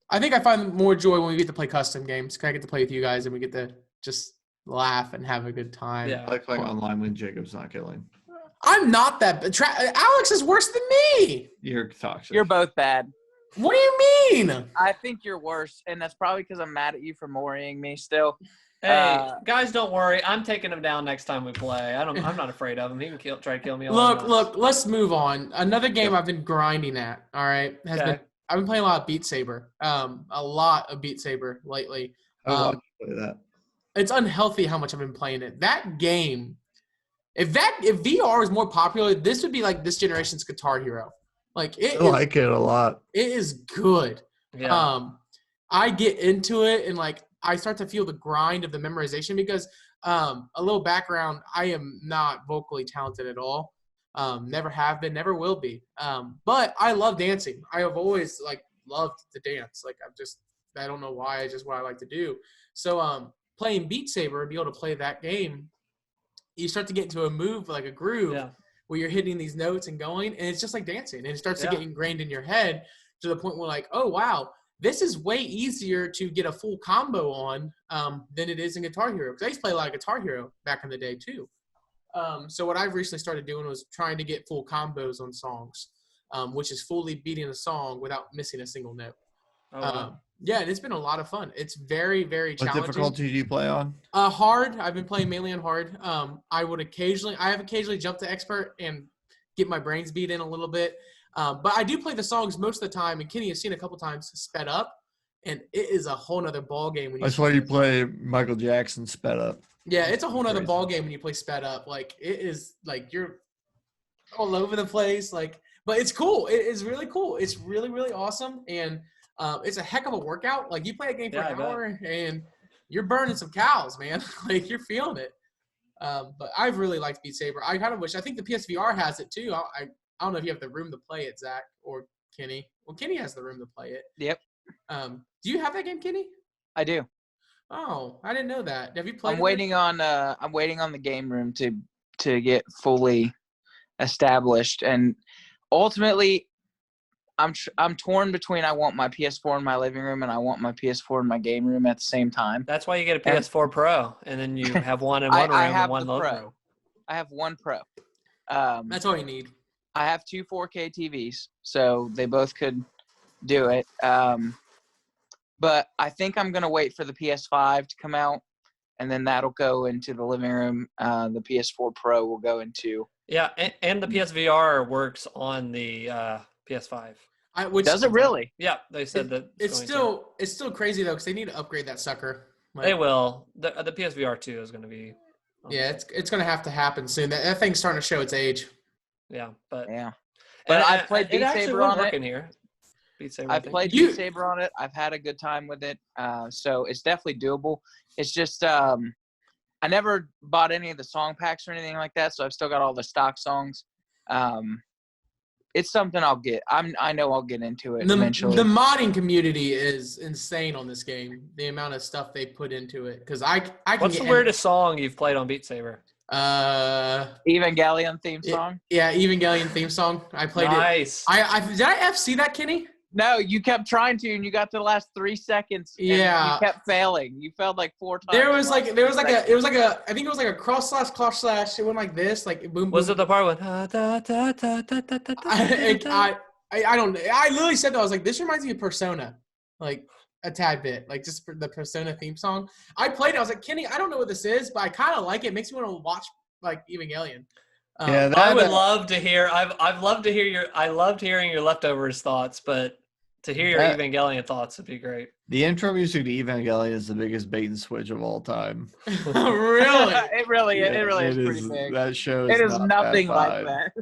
I think I find more joy when we get to play custom games. I get to play with you guys and we get to just laugh and have a good time. Yeah, I like playing online when Jacob's not killing. I'm not that bad. Alex is worse than me. You're toxic. You're both bad. What do you mean? I think you're worse, and that's probably because I'm mad at you for worrying me still. Hey, guys, don't worry. I'm taking him down next time we play. I'm not afraid of him. He can try to kill me. Look. Let's move on. Another game I've been grinding at. All right, I've been playing a lot of Beat Saber. A lot of Beat Saber lately. I play that. It's unhealthy how much I've been playing it. That game, if VR was more popular, this would be like this generation's Guitar Hero. Like I like it a lot. It is good. Yeah. I get into it and like I start to feel the grind of the memorization because a little background, I am not vocally talented at all. Never have been, never will be. But I love dancing. I have always loved to dance. I don't know why, it's just what I like to do. So playing Beat Saber, be able to play that game, you start to get into a move, like a groove, where you're hitting these notes and going, and it's just like dancing. And it starts to get ingrained in your head to the point where like, oh, wow, this is way easier to get a full combo on than it is in Guitar Hero. Because I used to play a lot of Guitar Hero back in the day too. So what I've recently started doing was trying to get full combos on songs, which is fully beating a song without missing a single note. Yeah, and it's been a lot of fun. It's very, very challenging. What difficulty do you play on? Hard. I've been playing mainly on hard. I have occasionally jumped to expert and get my brains beat in a little bit. But I do play the songs most of the time, and Kenny has seen a couple times sped up, and it is a whole nother ball game. That's why you play Michael Jackson sped up. Yeah, it's a whole nother ball game when you play sped up. Like it is like you're all over the place. But it's cool. It is really cool. It's really, really awesome, and it's a heck of a workout. Like you play a game for an hour, and you're burning some cows, man. Like you're feeling it. But I've really liked Beat Saber. I kind of wish. I think the PSVR has it too. I don't know if you have the room to play it, Zach or Kenny. Well, Kenny has the room to play it. Yep. Do you have that game, Kenny? I do. Oh, I didn't know that. Have you played? I'm waiting on the game room to get fully established, and ultimately, I'm torn between I want my PS4 in my living room and I want my PS4 in my game room at the same time. That's why you get a PS4 Pro, and then you have one in one room and one in the living room. I have one Pro. That's all you need. I have two 4K TVs, so they both could do it. But I think I'm gonna wait for the PS5 to come out, and then that'll go into the living room. The PS4 Pro will go into. Yeah, and the PSVR works on the PS5. Does it really? Yeah, they said that. It's still crazy though because they need to upgrade that sucker. Like, they will. The PSVR 2 is going to be. Yeah, it's going to have to happen soon. That thing's starting to show its age. Yeah, but I've played Beat Saber on it. Here. Beat Saber. I've played Beat Saber on it. I've had a good time with it. So it's definitely doable. It's just I never bought any of the song packs or anything like that, so I've still got all the stock songs. It's something I'll get. I know I'll get into it eventually. The modding community is insane on this game. The amount of stuff they put into it. Because I can. What's the weirdest song you've played on Beat Saber? Evangelion theme song. Yeah, Evangelion theme song. I played it. Nice. Did I FC that, Kenny? No, you kept trying to, and you got to the last 3 seconds. And yeah, you kept failing. You failed like 4 times. There was like I think it was like a cross slash. It went like this, like boom. boom. Was it the part with? I don't. I literally said that. I was like, this reminds me of Persona, like a tad bit, like just for the Persona theme song. I played it. I was like, Kenny, I don't know what this is, but I kind of like it. It makes me want to watch like Evangelion. Yeah, I would love to hear. I've loved to hear I loved hearing your Leftovers thoughts, but to hear your Evangelion thoughts would be great. The intro music to Evangelion is the biggest bait and switch of all time. Really? It really is pretty big. That show is nothing like that.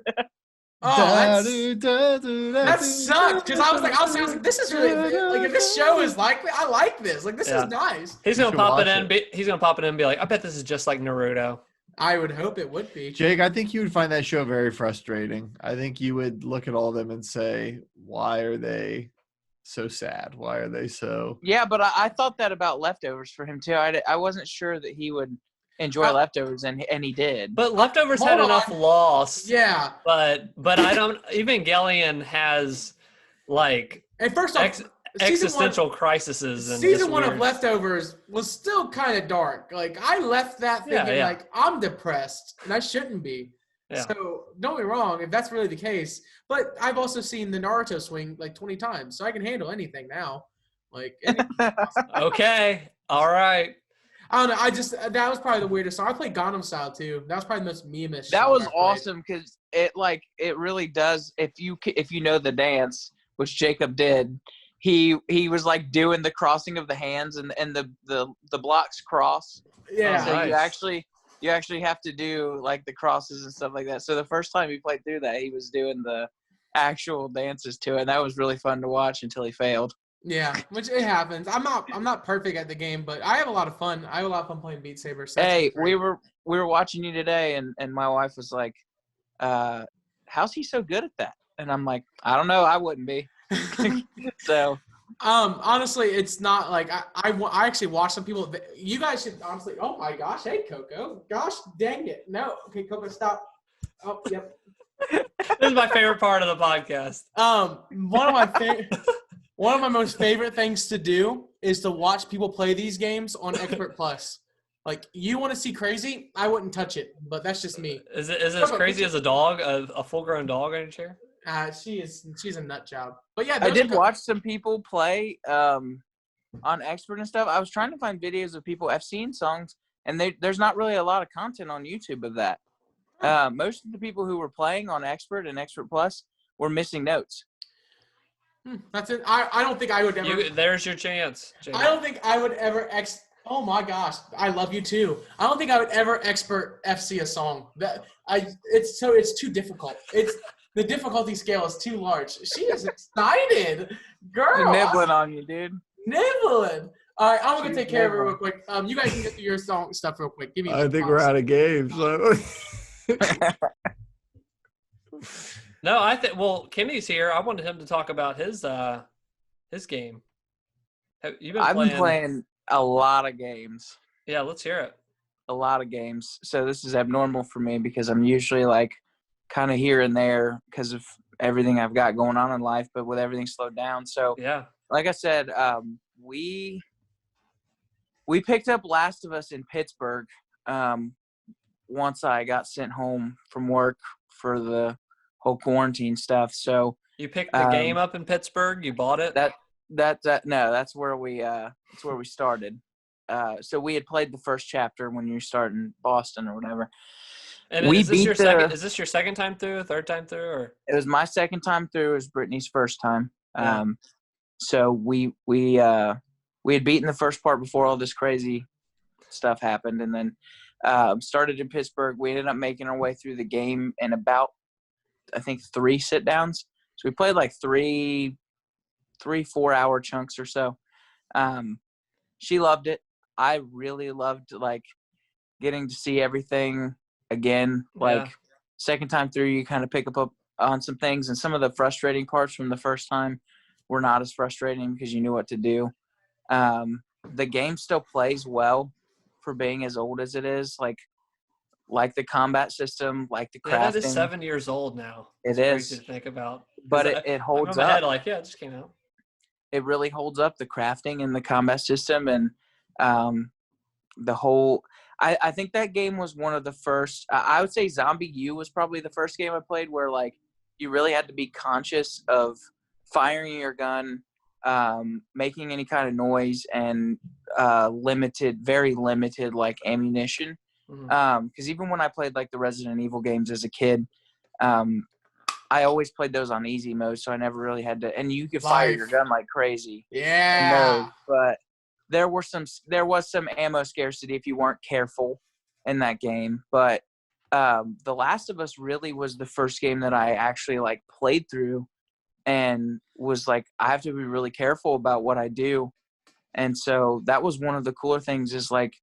Oh, that sucked because I was like, this is really like if this show is like I like this. Like this is nice. He's gonna pop it in. He's gonna pop it in and be like, I bet this is just like Naruto. I would hope it would be. Jake, I think you would find that show very frustrating. I think you would look at all of them and say, why are they so sad? Why are they so... Yeah, but I thought that about Leftovers for him, too. I wasn't sure that he would enjoy Leftovers, and he did. But Leftovers had enough loss. Yeah. But I don't... Evangelion has, like... And first off... existential crises. And season 1 of Leftovers was still kind of dark. Like I left that thinking like I'm depressed and I shouldn't be. Yeah. So don't be wrong if that's really the case. But I've also seen the Naruto swing like 20 times, so I can handle anything now. Like okay, all right. I don't know. That was probably the weirdest song. I played Gangnam Style too. That was probably the most meme-ish. That was awesome because it really does. If you know the dance, which Jacob did. He was like doing the crossing of the hands and the blocks cross. Yeah. So nice. you actually have to do like the crosses and stuff like that. So the first time he played through that, he was doing the actual dances to it. And that was really fun to watch until he failed. Yeah, which it happens. I'm not perfect at the game, but I have a lot of fun. I have a lot of fun playing Beat Saber. So hey, we were watching you today, and my wife was like, "How's he so good at that?" And I'm like, "I don't know. I wouldn't be." So honestly, it's not like I actually watch some people. You guys should honestly. Oh my gosh, hey Coco, gosh dang it, no, okay Coco, stop. Oh yep. This is my favorite part of the podcast. One of my most favorite things to do is to watch people play these games on Expert Plus. Like you want to see crazy, I wouldn't touch it, but that's just me. Is it as crazy as a dog, a full-grown dog in a chair? She's a nut job. But yeah, I did watch some people play on Expert and stuff. I was trying to find videos of people. I've seen songs, and there's not really a lot of content on YouTube of that. Most of the people who were playing on Expert and Expert Plus were missing notes. That's it. I don't think I would ever. There's your chance. Jacob. I don't think I would ever Oh my gosh, I love you too. I don't think I would ever Expert FC a song. It's too difficult. The difficulty scale is too large. She is excited. Girl. Nibbling on you, dude. Nibbling. All right, I'm going to take care of it real quick. You guys can get through your song stuff real quick. I think we're out of games. So. No, well, Kenny's here. I wanted him to talk about his game. I've been playing a lot of games. Yeah, let's hear it. A lot of games. So this is abnormal for me because I'm usually like kind of here and there because of everything I've got going on in life, but with everything slowed down. So yeah, like I said, we picked up Last of Us in Pittsburgh once I got sent home from work for the whole quarantine stuff. So You picked the game up in Pittsburgh. You bought it. That's where we started. So we had played the first chapter when you start in Boston or whatever. And we is this beat your the, second? Is this your second time through? Third time through? Or It was my second time through. It was Brittany's first time. Yeah. So we had beaten the first part before all this crazy stuff happened, and then started in Pittsburgh. We ended up making our way through the game in about, I think, 3 sit downs. So we played like 3 4-hour chunks or so. She loved it. I really loved like getting to see everything again. Like second time through, you kind of pick up on some things, and some of the frustrating parts from the first time were not as frustrating because you knew what to do. The game still plays well for being as old as it is. Like the combat system, like the crafting. Yeah, that is 7 years old now. It It's is. crazy to think about. But it holds I'm in my up. head like, it just came out. It really holds up, the crafting and the combat system, and the whole. I think that game was one of the first. I would say Zombie U was probably the first game I played where like you really had to be conscious of firing your gun, making any kind of noise, and very limited like ammunition. Because even when I played like the Resident Evil games as a kid, I always played those on easy mode, so I never really had to. And you could fire your gun like crazy. Yeah. But there was some ammo scarcity if you weren't careful in that game. But The Last of Us really was the first game that I actually like played through, and was like, I have to be really careful about what I do. And so that was one of the cooler things, is like,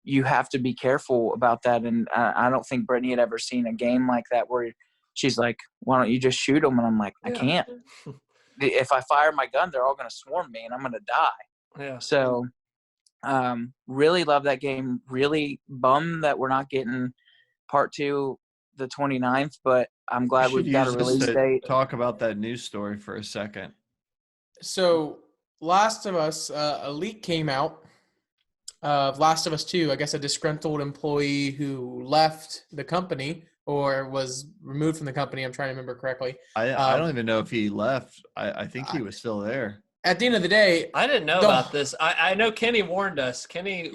you have to be careful about that. And I don't think Brittany had ever seen a game like that where she's like, why don't you just shoot them? And I'm like, I can't. If I fire my gun, they're all going to swarm me and I'm going to die. Yeah. So really love that game. Really bummed that we're not getting part 2 the 29th, but I'm glad we've got a release date. Talk about that news story for a second. So Last of Us, a leak came out of Last of Us 2. I guess a disgruntled employee who left the company or was removed from the company. I'm trying to remember correctly. I don't even know if he left. I think he was still there. At the end of the day, I didn't know about this. I know Kenny warned us. Kenny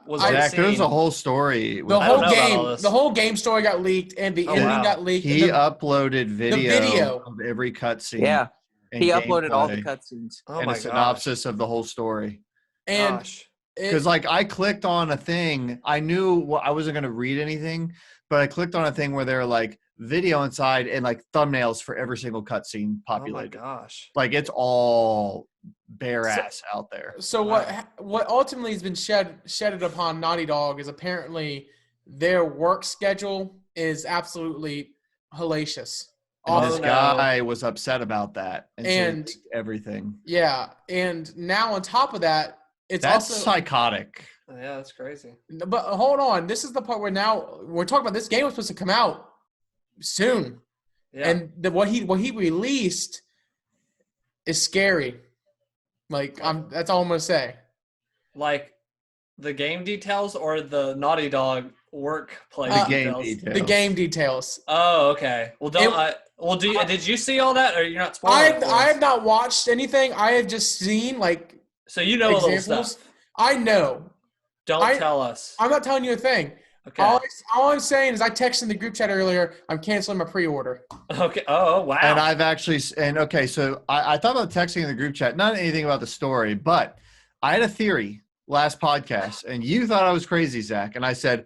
was on Zach, scene. there's a whole story. The whole game story got leaked, and the ending got leaked. He uploaded video of every cutscene. Yeah, he uploaded all the cutscenes. And a synopsis of the whole story. And because like I clicked on a thing, I knew I wasn't going to read anything, but I clicked on a thing where they're like video inside and like thumbnails for every single cutscene populated. Oh my gosh! Like it's all bare ass out there. So what ultimately has been shedded upon Naughty Dog is apparently their work schedule is absolutely hellacious. And this guy was upset about that and everything. Yeah, and now on top of that, that's also psychotic. Yeah, that's crazy. But hold on, this is the part where now we're talking about this game was supposed to come out soon, and what he released is scary. Like that's all I'm gonna say. Like the game details or the Naughty Dog workplace details? The game details. Oh, okay. Well, did you see all that, or you're not spoiling? I have not watched anything. I have just seen like. So you know examples? A little stuff. I know. Don't tell us. I'm not telling you a thing. Okay. All I'm saying is I texted in the group chat earlier. I'm canceling my pre-order. Okay. Oh, wow. And I've actually so I thought about texting in the group chat, not anything about the story, but I had a theory last podcast, and you thought I was crazy, Zach. And I said,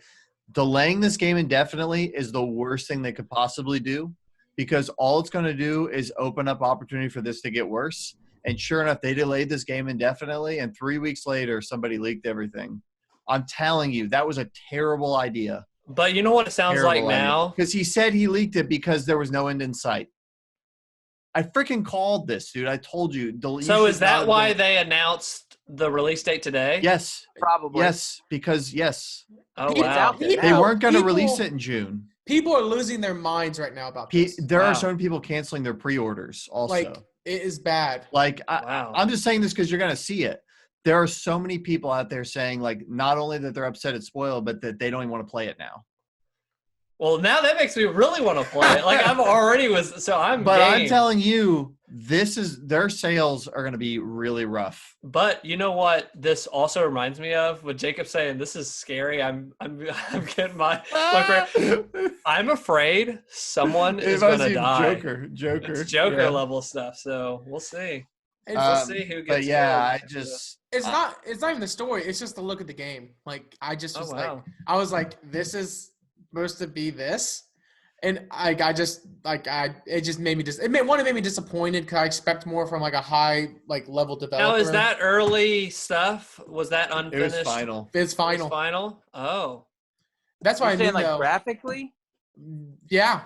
delaying this game indefinitely is the worst thing they could possibly do, because all it's going to do is open up opportunity for this to get worse. And sure enough, they delayed this game indefinitely, and 3 weeks later, somebody leaked everything. I'm telling you, that was a terrible idea. But you know what it sounds like now? Because he said he leaked it because there was no end in sight. I freaking called this, dude. I told you. So is that why they announced the release date today? Yes. Probably. Yes, because yes. Oh, wow. They weren't going to release it in June. People are losing their minds right now about this. There are so many people canceling their pre-orders also. Like, it is bad. Like, I'm just saying this because you're going to see it. There are so many people out there saying, like, not only that they're upset it's spoiled, but that they don't even want to play it now. Well, now that makes me really want to play it. Like I'm already I'm But game. I'm telling you, their sales are going to be really rough. But you know what? This also reminds me of with Jacob saying, "This is scary." I'm getting my. I'm afraid someone is going to die. Joker. It's Joker level stuff. So we'll see. We'll see who gets. But yeah, killed. It's not even the story. It's just the look of the game. Like I just was I was like, this is supposed to be this, and it just made me it made me disappointed because I expect more from like a high level developer. Now is that early stuff? Was that unfinished? It was final. It's final. It was final. Oh, that's why I mean graphically. Yeah.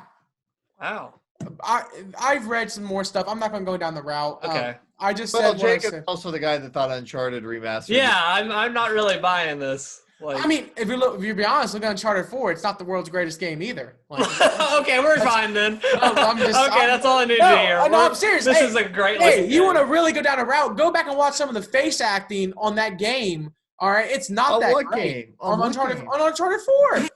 Wow. I've read some more stuff. I'm not going to go down the route. Okay. I just said Jacob's also the guy that thought Uncharted remastered. Yeah, I'm not really buying this. Like, I mean, if you be honest, look at Uncharted 4. It's not the world's greatest game either. Okay, we're fine then. That's all I need to hear. No, I'm serious. This is a great. Hey, you want to really go down a route? Go back and watch some of the face acting on that game. All right, it's not that great. On Uncharted 4.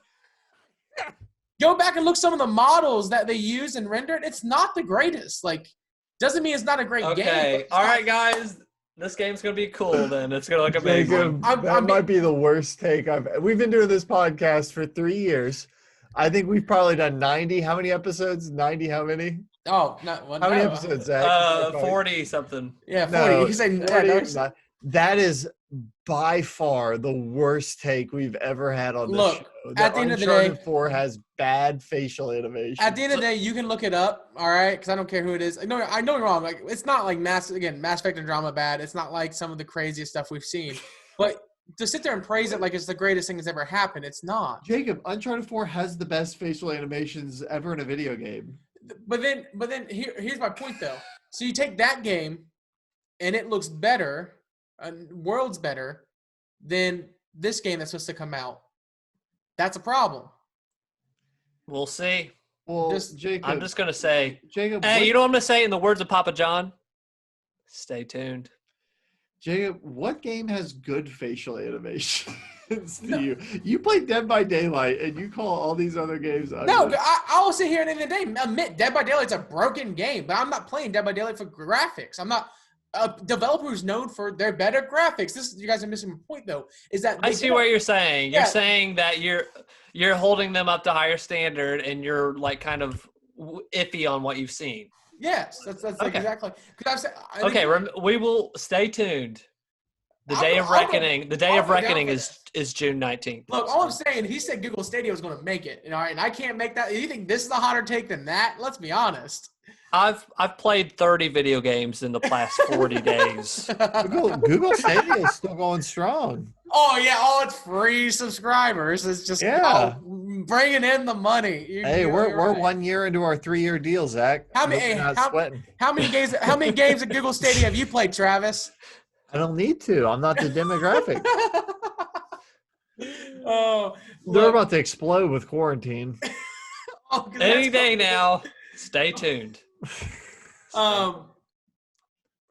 Go back and look some of the models that they use and rendered. It's not the greatest. Doesn't mean it's not a great game. Okay, all right, guys. This game's gonna be cool. Then it's gonna look amazing. That might be the worst take we've been doing this podcast for 3 years. I think we've probably done 90. How many episodes? 90. How many? Oh, not one. How many episodes, Zach? 40 something. Yeah, 40. No, You say 40, that is by far the worst take we've ever had on this show. At the end of the day, Uncharted 4 has bad facial animation. At the end of the day, you can look it up, all right? Because I don't care who it is. I know you're wrong. It's not like Mass Effect and drama bad. It's not like some of the craziest stuff we've seen. But to sit there and praise it like it's the greatest thing that's ever happened, it's not. Jacob, Uncharted 4 has the best facial animations ever in a video game. But then here's my point though. So you take that game, and it looks better, worlds better than this game that's supposed to come out. That's a problem. We'll see. Well, Jacob, I'm just gonna say, Jacob. Hey, you know what I'm gonna say in the words of Papa John? Stay tuned. Jacob, what game has good facial animations to you? You play Dead by Daylight, and you call all these other games ugly. No, I will sit here and in the day admit Dead by Daylight's a broken game, but I'm not playing Dead by Daylight for graphics. I'm not a developer who's known for their better graphics. You guys are missing my point though. Is that I see what you're saying. You're saying that you're holding them up to higher standard, and you're kind of iffy on what you've seen. Yes, that's okay. Exactly. We will stay tuned. The day of reckoning is June 19th. Look, all I'm saying, he said Google Stadia was going to make it, and I can't make that. You think this is a hotter take than that? Let's be honest. I've played 30 video games in the past 40 days. Google Stadia is still going strong. Oh yeah, it's free subscribers. It's just bringing in the money. We're 1 year into our 3-year deal, Zach. How many games of Google Stadia have you played, Travis? I don't need to. I'm not the demographic. They're about to explode with quarantine. Any day now. Stay tuned.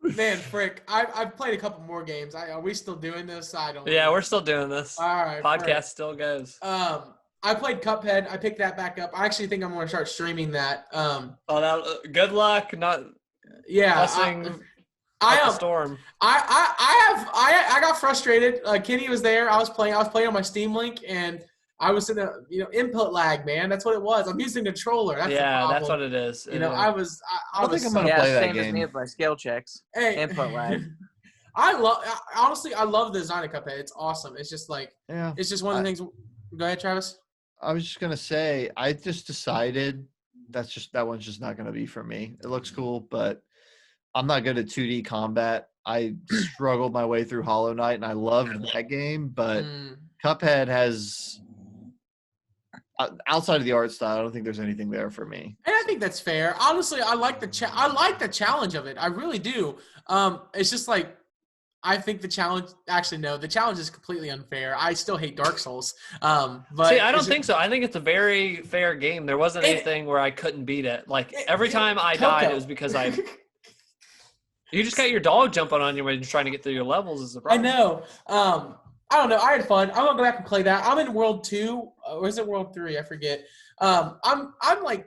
Man, frick! I've played a couple more games. Are we still doing this? I don't. Yeah, we're still doing this. All right, podcast still goes. I played Cuphead. I picked that back up. I actually think I'm going to start streaming that. Good luck. Not. Yeah. The storm. I got frustrated. Kenny was there. I was playing on my Steam Link, and I was in input lag, man. That's what it was. I'm using a controller. That's what it is. I don't think I'm gonna play that same game. as me with my scale checks. Hey, input lag. I love the design of Cuphead. It's awesome. It's just it's just one of the things. Go ahead, Travis. I was just gonna say, I just decided that one's just not gonna be for me. It looks cool, but I'm not good at 2D combat. I struggled my way through Hollow Knight, and I loved that game, but Cuphead has. Outside of the art style, I don't think there's anything there for me. And I think that's fair. Honestly, I like the challenge of it. I really do. It's just I think the challenge. Actually, no, the challenge is completely unfair. I still hate Dark Souls. But see, I don't think so. I think it's a very fair game. There wasn't anything where I couldn't beat it. Every time I died, it was because I. You just got your dog jumping on you when you're trying to get through your levels. Is the problem. I know. I don't know. I had fun. I'm gonna go back and play that. I'm in World 2 or is it World 3? I forget. I'm like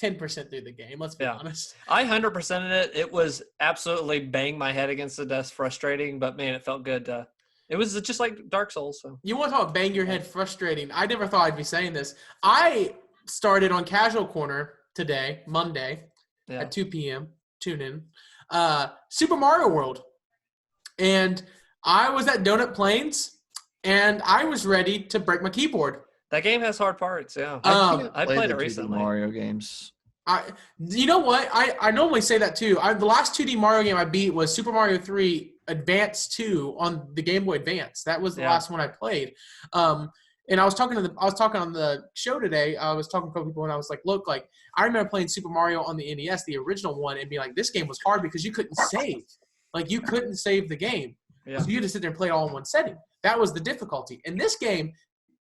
10% through the game. Let's be honest. I 100%ed it. It was absolutely bang my head against the desk, frustrating, but man, it felt good. It was just like Dark Souls. So you want to talk about bang your head frustrating? I never thought I'd be saying this. I started on Casual Corner today, Monday, at 2 p.m. Tune in. Super Mario World, and I was at Donut Plains, and I was ready to break my keyboard. That game has hard parts. Yeah, I played the it recently. Mario games. You know what? I normally say that too. The last 2D Mario game I beat was Super Mario 3 Advance 2 on the Game Boy Advance. That was the last one I played. And I was talking on the show today. I was talking to a couple people, and I was like, "Look, like I remember playing Super Mario on the NES, the original one, and being like, this game was hard because you couldn't save. Like you couldn't save the game, so you had to sit there and play it all in one setting. That was the difficulty. In this game,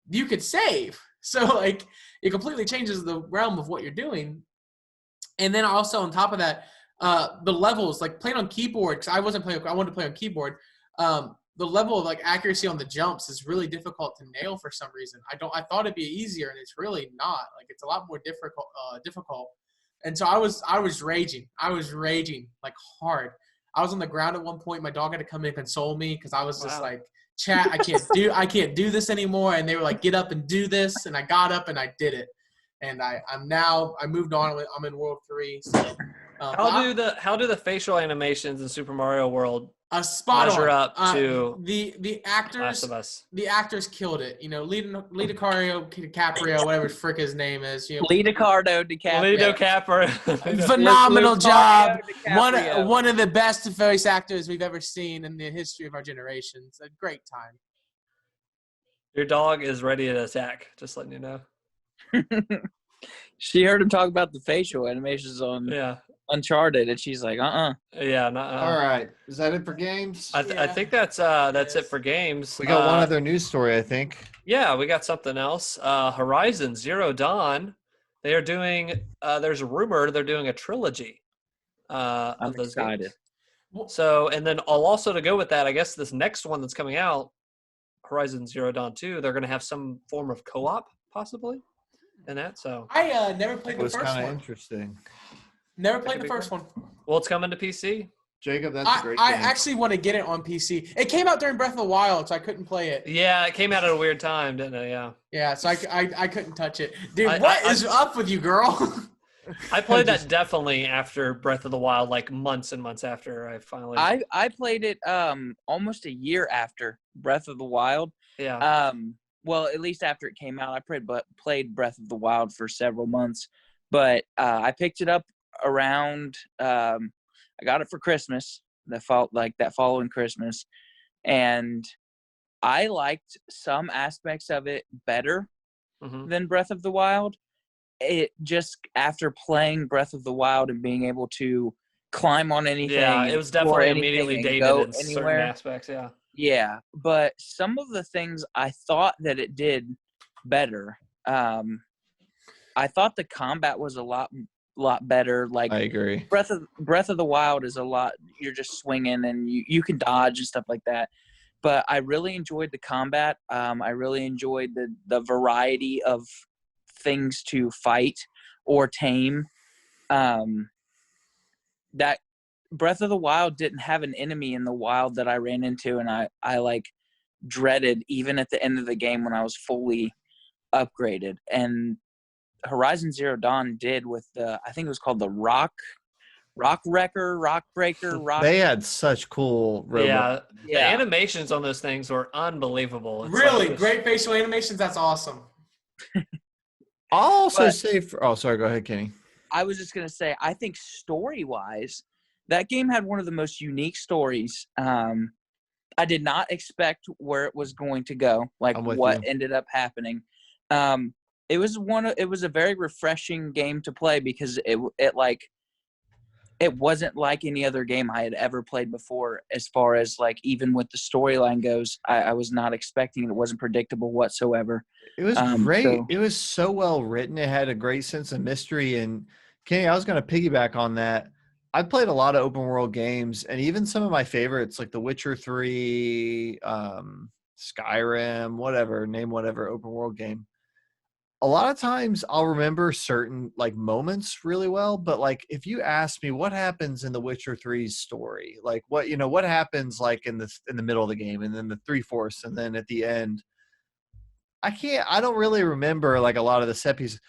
you could save, so like it completely changes the realm of what you're doing. And then also on top of that, the levels, like playing on keyboard, because I wanted to play on keyboard. The level of like accuracy on the jumps is really difficult to nail for some reason. I thought it'd be easier, and it's really not. Like it's a lot more difficult. And so I was raging. I was raging like hard. I was on the ground at one point. My dog had to come in and console me because I was just like, chat, I can't do this anymore. And they were like, get up and do this. And I got up and I did it. And I moved on. I'm in World 3. So, how do the facial animations in Super Mario World measure up to the actors? Last of Us? The actors killed it. You know, Leonardo DiCaprio, whatever the frick his name is. You know, Leonardo DiCaprio. Phenomenal job. One of the best voice actors we've ever seen in the history of our generation. It's a great time. Your dog is ready to attack. Just letting you know. She heard him talk about the facial animations on Uncharted, and she's like, Yeah, all right. Is that it for games? I think that's it for games. We got one other news story, I think. Yeah, we got something else. Horizon Zero Dawn. They are doing. There's a rumor they're doing a trilogy. I'm of those excited. Games. So, and then also to go with that, I guess this next one that's coming out, Horizon Zero Dawn 2, they're going to have some form of co-op possibly in that. So I never played the first one. It was kind of interesting. Never played the first one. Well, it's coming to PC. Jacob, that's a great game. I actually want to get it on PC. It came out during Breath of the Wild, so I couldn't play it. Yeah, it came out at a weird time, didn't it? Yeah. Yeah, so I couldn't touch it. Dude, what is up with you, girl? I played that definitely after Breath of the Wild, like months and months after I finally. I played it almost a year after Breath of the Wild. Yeah. Well, at least after it came out, I played Breath of the Wild for several months, but I picked it up around. I got it for Christmas. That following Christmas, and I liked some aspects of it better than Breath of the Wild. It just after playing Breath of the Wild and being able to climb on anything. Yeah, it was definitely immediately dated in certain aspects. Yeah. Yeah, but some of the things I thought that it did better. I thought the combat was a lot better. Like I agree. Breath of the Wild is a lot. You're just swinging and you can dodge and stuff like that. But I really enjoyed the combat. I really enjoyed the variety of things to fight or tame. That Breath of the Wild didn't have an enemy in the wild that I ran into, and I like dreaded even at the end of the game when I was fully upgraded. And Horizon Zero Dawn did with I think it was called the Rock Breaker. They had such cool robots. Yeah. The animations on those things were unbelievable. It's really great facial animations. That's awesome. I'll also say sorry, go ahead, Kenny. I was just going to say, I think story-wise, that game had one of the most unique stories. I did not expect where it was going to go, like what ended up happening. It was a very refreshing game to play because it wasn't like any other game I had ever played before. As far as like even with the storyline goes, I was not expecting it. It wasn't predictable whatsoever. It was great. It was so well written. It had a great sense of mystery. And Kenny, I was going to piggyback on that. I played a lot of open world games, and even some of my favorites like The Witcher 3, Skyrim, whatever open world game. a lot of times I'll remember certain like moments really well, but like if you ask me what happens in The Witcher 3's story, like what happens like in the middle of the game and then the 3/4 and then at the end, I don't really remember like a lot of the set pieces.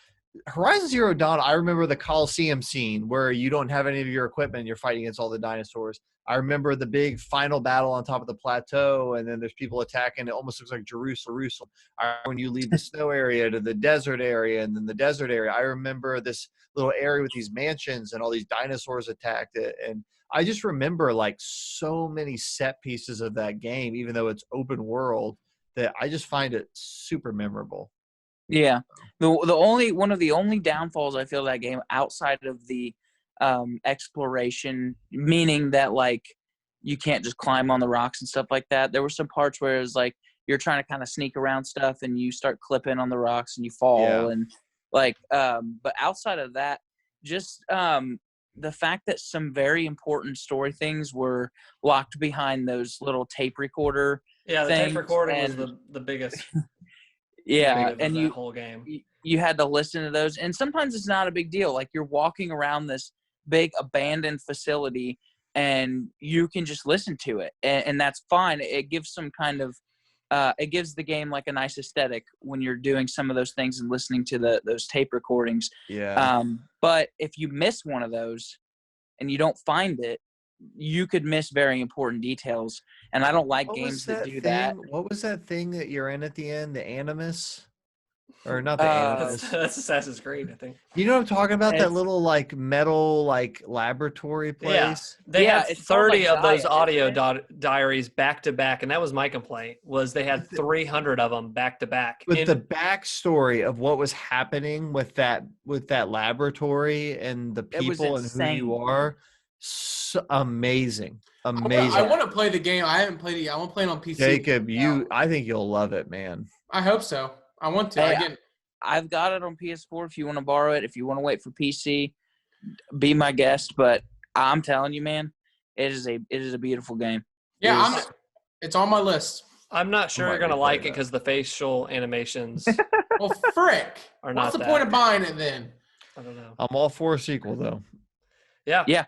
Horizon Zero Dawn, I remember the Coliseum scene where you don't have any of your equipment and you're fighting against all the dinosaurs. I remember the big final battle on top of the plateau, and then there's people attacking. It almost looks like Jerusalem. When you leave the snow area to the desert area, and then the desert area, I remember this little area with these mansions and all these dinosaurs attacked it. And I just remember like so many set pieces of that game, even though it's open world, that I just find it super memorable. Yeah, one of the only downfalls I feel of that game outside of the exploration, meaning that like you can't just climb on the rocks and stuff like that. There were some parts where it was like you're trying to kind of sneak around stuff and you start clipping on the rocks and you fall and like but outside of that, just the fact that some very important story things were locked behind those little tape recorder the things, tape recording was the biggest. Yeah, and that whole game. You had to listen to those, and sometimes it's not a big deal. Like you're walking around this big abandoned facility, and you can just listen to it, and that's fine. It gives some kind of, it gives the game like a nice aesthetic when you're doing some of those things and listening to those tape recordings. Yeah. But if you miss one of those, and you don't find it, you could miss very important details, and I don't like games that do that. What was that thing that you're in at the end? The Animus, or not the Animus? That's Assassin's Creed, I think. You know what I'm talking about? That little like metal like laboratory place. Yeah. They had 30 like of those Diet, audio diaries back to back, and that was my complaint. Was they had 300 of them back to back. With the backstory of what was happening with that laboratory and the people and who you are. So amazing. I want to play the game. I haven't played it yet. I want to play it on PC. Jacob, I think you'll love it, man. I hope so. I want to. I've got it on PS4 if you want to borrow it. If you want to wait for PC, be my guest. But I'm telling you, man, it is a beautiful game. Yeah, it's on my list. I'm not sure you're going to like it because the facial animations well, frick. are not What's the point of buying it then? I don't know. I'm all for a sequel, though. Yeah.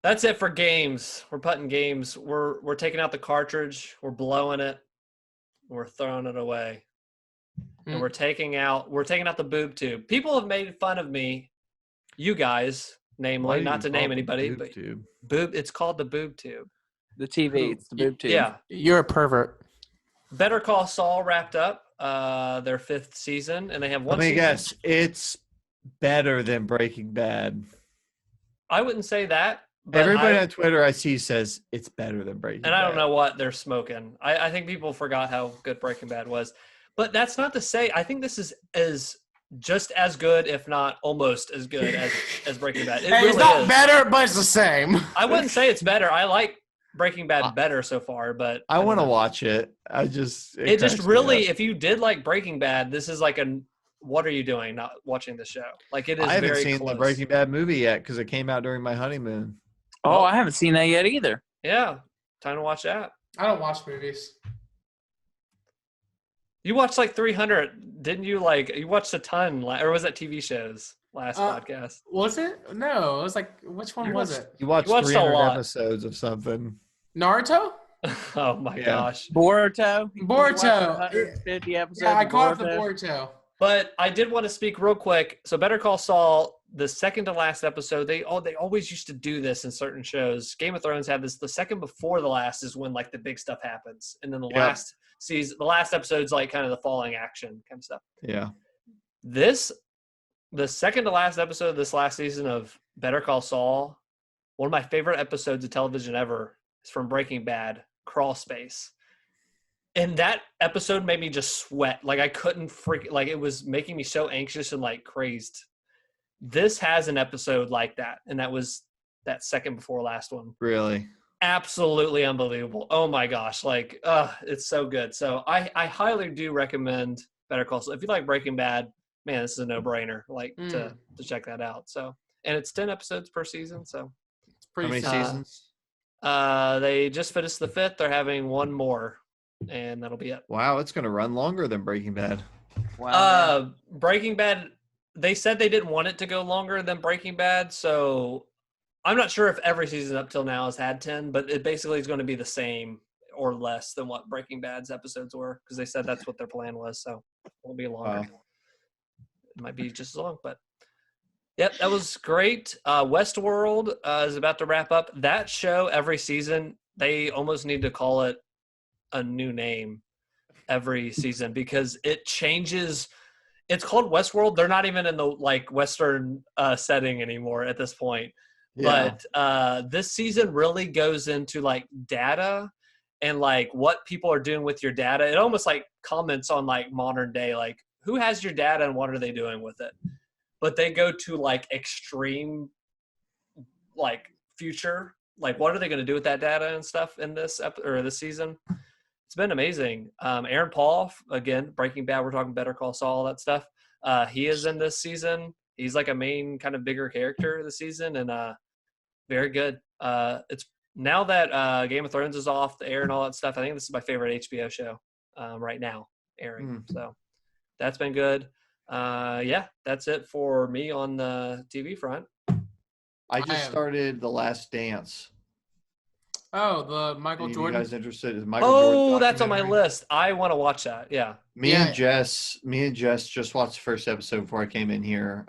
That's it for games. We're putting games. We're taking out the cartridge. We're blowing it. We're throwing it away. And we're taking out the boob tube. People have made fun of me, you guys, namely, not to name anybody, but boob. It's called the boob tube. The TV. It's the boob tube. Yeah. You're a pervert. Better Call Saul wrapped up their 5th season, and they have one. Let me season. guess. It's better than Breaking Bad. I wouldn't say that. But everybody on Twitter I see says it's better than Breaking Bad. And I don't know what they're smoking. I think people forgot how good Breaking Bad was. But that's not to say, I think this is just as good, if not almost as good as Breaking Bad. It's not better, but it's the same. I wouldn't say it's better. I like Breaking Bad better so far, but I want to watch it. It just really, if you did like Breaking Bad, this is like what are you doing not watching the show? Like it is. I haven't very seen close. the Breaking Bad movie yet because it came out during my honeymoon. Oh, I haven't seen that yet either. Yeah, time to watch that. I don't watch movies. You watched like 300, didn't you? Like you watched a ton, or was that TV shows last podcast? Was it? No, it was like which one was it? You watched 300 episodes of something. Naruto? Oh my gosh, Boruto. 150 episodes. Yeah, I caught up the Boruto. But I did want to speak real quick. So Better Call Saul, the second to last episode, they always used to do this in certain shows. Game of Thrones had this. The second before the last is when like the big stuff happens, and then the last season, the last episode's like kind of the falling action kind of stuff. Yeah. The second to last episode of this last season of Better Call Saul, one of my favorite episodes of television ever is from Breaking Bad, Crawl Space. And that episode made me just sweat. Like I couldn't like it was making me so anxious and like crazed. This has an episode like that. And that was that second before last one. Really? Absolutely unbelievable. Oh my gosh. Like, it's so good. So I highly do recommend Better Call Saul. If you like Breaking Bad, man, this is a no-brainer. Like to check that out. So, and it's 10 episodes per season. So it's pretty. How many seasons? They just finished the 5th. They're having one more. And that'll be it. Wow, it's going to run longer than Breaking Bad. Wow. Breaking Bad, they said they didn't want it to go longer than Breaking Bad, so I'm not sure if every season up till now has had 10, but it basically is going to be the same or less than what Breaking Bad's episodes were, because they said that's what their plan was, so it won't be longer. It might be just as long, but yep, that was great. Westworld is about to wrap up. That show, every season, they almost need to call it a new name every season because it changes. It's called Westworld. They're not even in the like Western setting anymore at this point. Yeah. But this season really goes into like data and like what people are doing with your data. It almost like comments on like modern day, like who has your data and what are they doing with it? But they go to like extreme, like future, like what are they going to do with that data and stuff in this this season? It's been amazing. Aaron Paul, again, Breaking Bad, we're talking Better Call Saul, that stuff. He is in this season. He's like a main kind of bigger character this season and very good. It's now that Game of Thrones is off the air and all that stuff, I think this is my favorite HBO show right now airing. So that's been good. Yeah, that's it for me on the TV front. I just started The Last Dance. Oh, the Michael Jordan. You guys interested in Michael Jordan? That's on my list. I want to watch that. Yeah. Me and Jess just watched the first episode before I came in here.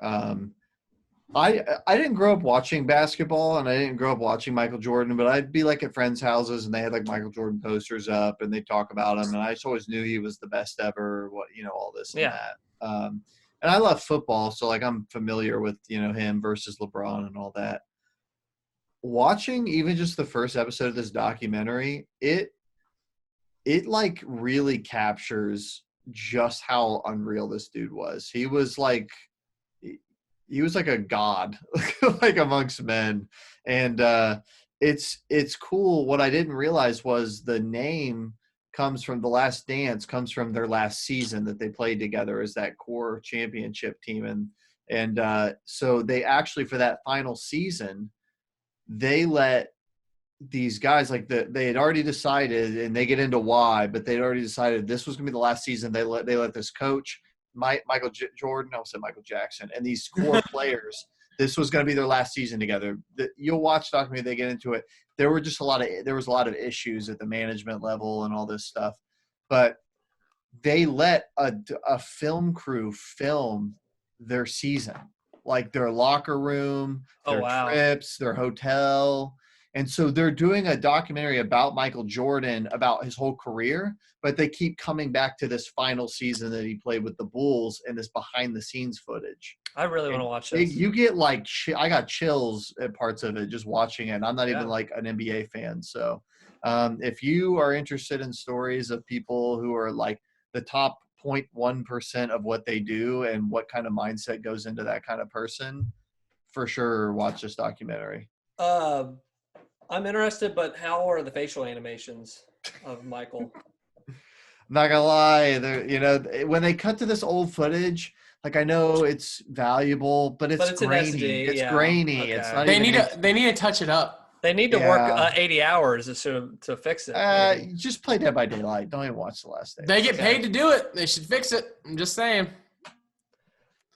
I didn't grow up watching basketball and I didn't grow up watching Michael Jordan, but I'd be like at friends' houses and they had like Michael Jordan posters up and they talk about him and I just always knew he was the best ever. All this and that. And I love football, so like I'm familiar with him versus LeBron and all that. Watching even just the first episode of this documentary, it like really captures just how unreal this dude was. He was like a god, like amongst men. And it's cool. What I didn't realize was the name comes from The Last Dance, comes from their last season that they played together as that core championship team. And so they actually, for that final season, they let these guys they had already decided, and they get into why, but they'd already decided this was going to be the last season. They let this coach, Michael Jordan, I almost said Michael Jackson, and these core players, this was going to be their last season together. You'll watch the documentary, they get into it. There was a lot of issues at the management level and all this stuff, but they let a film crew film their season, like their locker room, their trips, their hotel. And so they're doing a documentary about Michael Jordan, about his whole career, but they keep coming back to this final season that he played with the Bulls and this behind the scenes footage. I really want to watch this. You get like, I got chills at parts of it just watching it. And I'm not even like an NBA fan. So if you are interested in stories of people who are like the top 0.1% of what they do and what kind of mindset goes into that kind of person, for sure watch this documentary. I'm interested, but how are the facial animations of Michael? I'm not gonna lie, when they cut to this old footage, like I know it's valuable, but it's grainy. It's grainy. Okay. It's not. They need to touch it up. They need to work 80 hours to fix it. Just play Dead by Daylight. Don't even watch The Last Day. They get paid to do it. They should fix it. I'm just saying.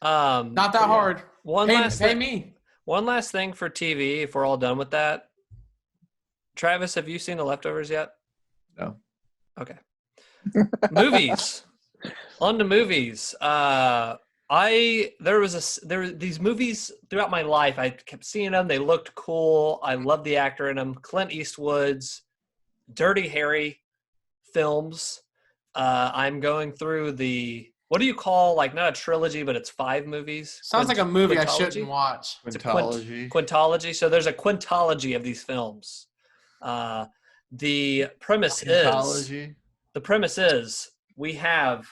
Not that hard. Pay me. One last thing for TV, if we're all done with that. Travis, have you seen The Leftovers yet? No. Okay. Movies. On to movies. There were these movies throughout my life. I kept seeing them. They looked cool. I loved the actor in them. Clint Eastwood's Dirty Harry films. I'm going through what do you call, like, not a trilogy, but it's 5 movies? Sounds like a movie I shouldn't watch. Quintology. Quintology. So there's a quintology of these films. The premise is we have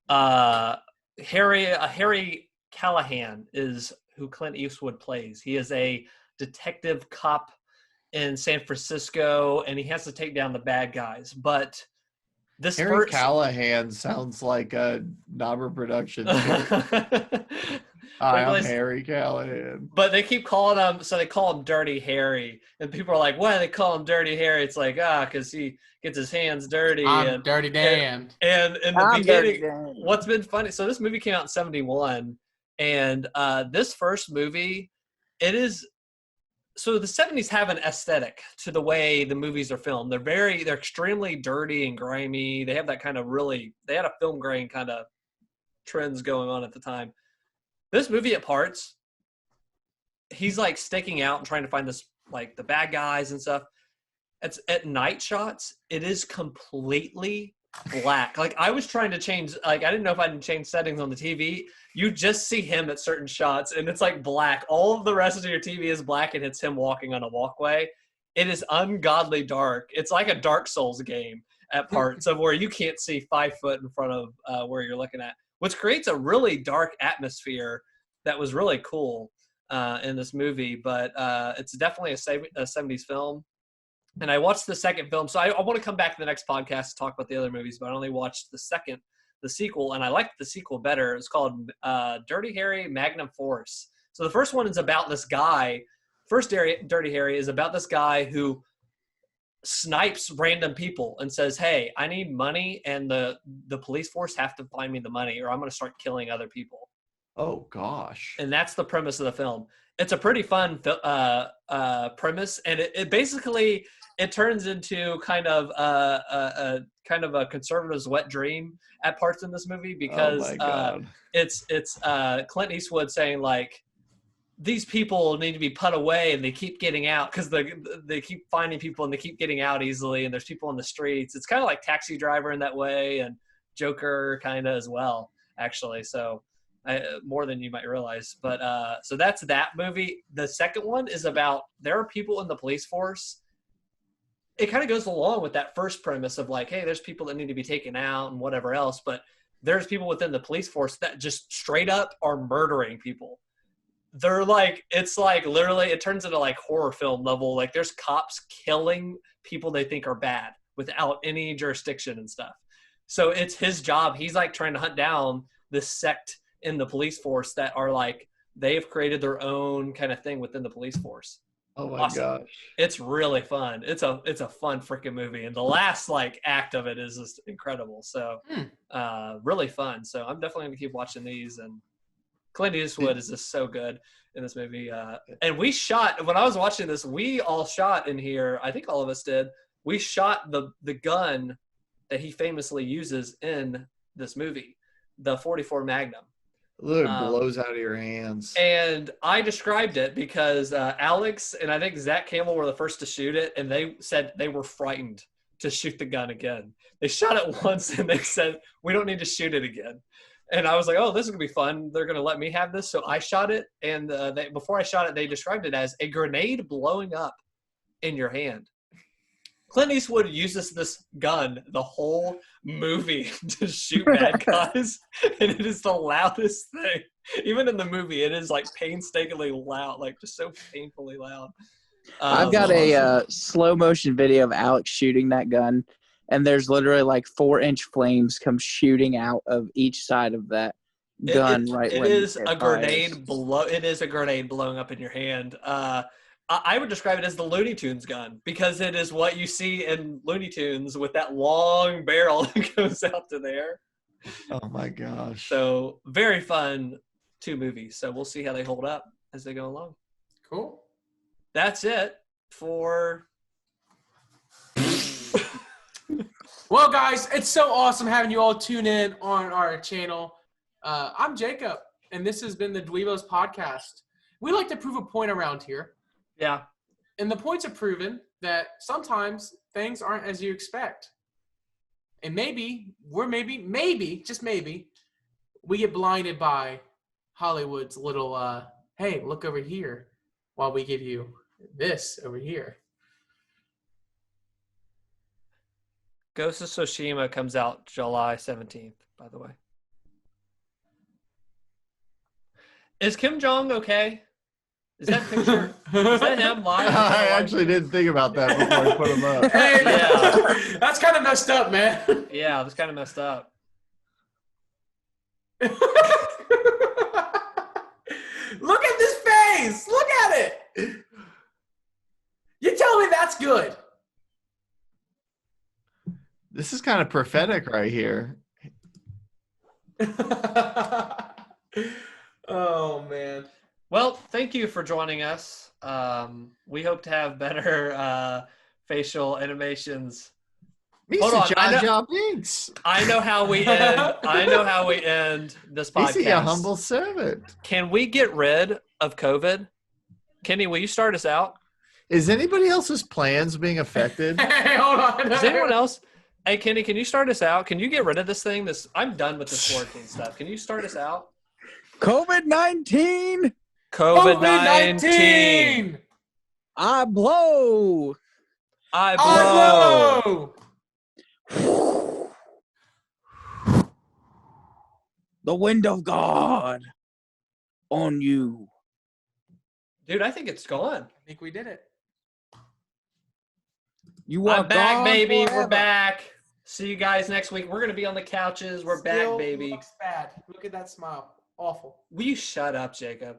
Harry Callahan is who Clint Eastwood plays. He is a detective cop in San Francisco, and he has to take down the bad guys. But Harry Callahan sounds like a Knobber production. I'm Harry Callahan. But they keep calling him, so they call him Dirty Harry. And people are like, why do they call him Dirty Harry? It's like, because he gets his hands dirty. I'm Dirty Dan. And in the beginning, what's been funny, so this movie came out in 1971. And this first movie, it is, so the 70s have an aesthetic to the way the movies are filmed. They're extremely dirty and grimy. They have that kind of they had a film grain kind of trends going on at the time. This movie at parts, he's like staking out and trying to find this, like the bad guys and stuff. It's at night shots. It is completely black. Like I was trying to change, like I didn't know if I didn't change settings on the TV. You just see him at certain shots and it's like black. All of the rest of your TV is black and it's him walking on a walkway. It is ungodly dark. It's like a Dark Souls game at parts of where you can't see 5 foot in front of where you're looking at, which creates a really dark atmosphere that was really cool in this movie. But it's definitely a 70s film. And I watched the second film. So I want to come back to the next podcast to talk about the other movies, but I only watched the sequel, and I liked the sequel better. It's called Dirty Harry Magnum Force. So the first one is about this guy. First Dirty Harry is about this guy who snipes random people and says, hey, I need money, and the police force have to find me the money or I'm going to start killing other people. Oh, gosh. And that's the premise of the film. It's a pretty fun premise, and it basically it turns into kind of a conservative's wet dream at parts in this movie because it's Clint Eastwood saying like these people need to be put away and they keep getting out because they keep finding people and they keep getting out easily and there's people on the streets. It's kind of like Taxi Driver in that way and Joker kind of as well, actually. So more than you might realize. But so that's that movie. The second one is about there are people in the police force. It kind of goes along with that first premise of like, hey, there's people that need to be taken out and whatever else, but there's people within the police force that just straight up are murdering people. They're like, it's like literally, it turns into like horror film level. Like there's cops killing people they think are bad without any jurisdiction and stuff. So it's his job. He's like trying to hunt down this sect in the police force that are like, they've created their own kind of thing within the police force. Oh my gosh. It's really fun. It's a fun freaking movie. And the last like act of it is just incredible. So really fun. So I'm definitely going to keep watching these. And Clint Eastwood is just so good in this movie. And we shot, when I was watching this, we all shot in here. I think all of us did. We shot the gun that he famously uses in this movie, the .44 Magnum. Literally blows out of your hands. And I described it because Alex and I think Zach Campbell were the first to shoot it, and they said they were frightened to shoot the gun again. They shot it once, and they said, we don't need to shoot it again. And I was like, oh, this is going to be fun. They're going to let me have this. So I shot it, and before I shot it, they described it as a grenade blowing up in your hand. Clint Eastwood uses this gun the whole movie to shoot bad guys, and it is the loudest thing. Even in the movie, it is like painstakingly loud, like just so painfully loud. I've got a slow motion video of Alex shooting that gun, and there's literally like 4-inch flames come shooting out of each side of that gun. It is a grenade blowing up in your hand. I would describe it as the Looney Tunes gun because it is what you see in Looney Tunes with that long barrel that goes out to there. Oh my gosh. So very fun 2 movies. So we'll see how they hold up as they go along. Cool. That's it for... Well, guys, it's so awesome having you all tune in on our channel. I'm Jacob, and this has been the DweeBros podcast. We like to prove a point around here. Yeah. And the points are proven that sometimes things aren't as you expect. And maybe, just maybe, we get blinded by Hollywood's little, hey, look over here, while we give you this over here. Ghost of Tsushima comes out July 17th, by the way. Is Kim Jong okay? Is that picture? Is that him live? I actually didn't think about that before I put him up. Hey, yeah. That's kind of messed up, man. Yeah, that's kind of messed up. This is kind of prophetic right here. Oh man. Well, thank you for joining us. We hope to have better facial animations. Hold on, Mr. Jar Binks. I know how we end. I know how we end this podcast. He's a humble servant. Can we get rid of COVID? Kenny, will you start us out? Is anybody else's plans being affected? Hey, hold on. Is anyone else? Hey, Kenny, can you start us out? Can you get rid of this thing? I'm done with this quarantine stuff. Can you start us out? COVID-19. COVID-19. I blow. I blow. blow. The wind of God on you. Dude, I think it's gone. I think we did it. You are I'm back, gone baby. forever. We're back. See you guys next week. We're going to be on the couches. We're Still back, baby. looks bad. Look at that smile. Awful. Will you shut up, Jacob?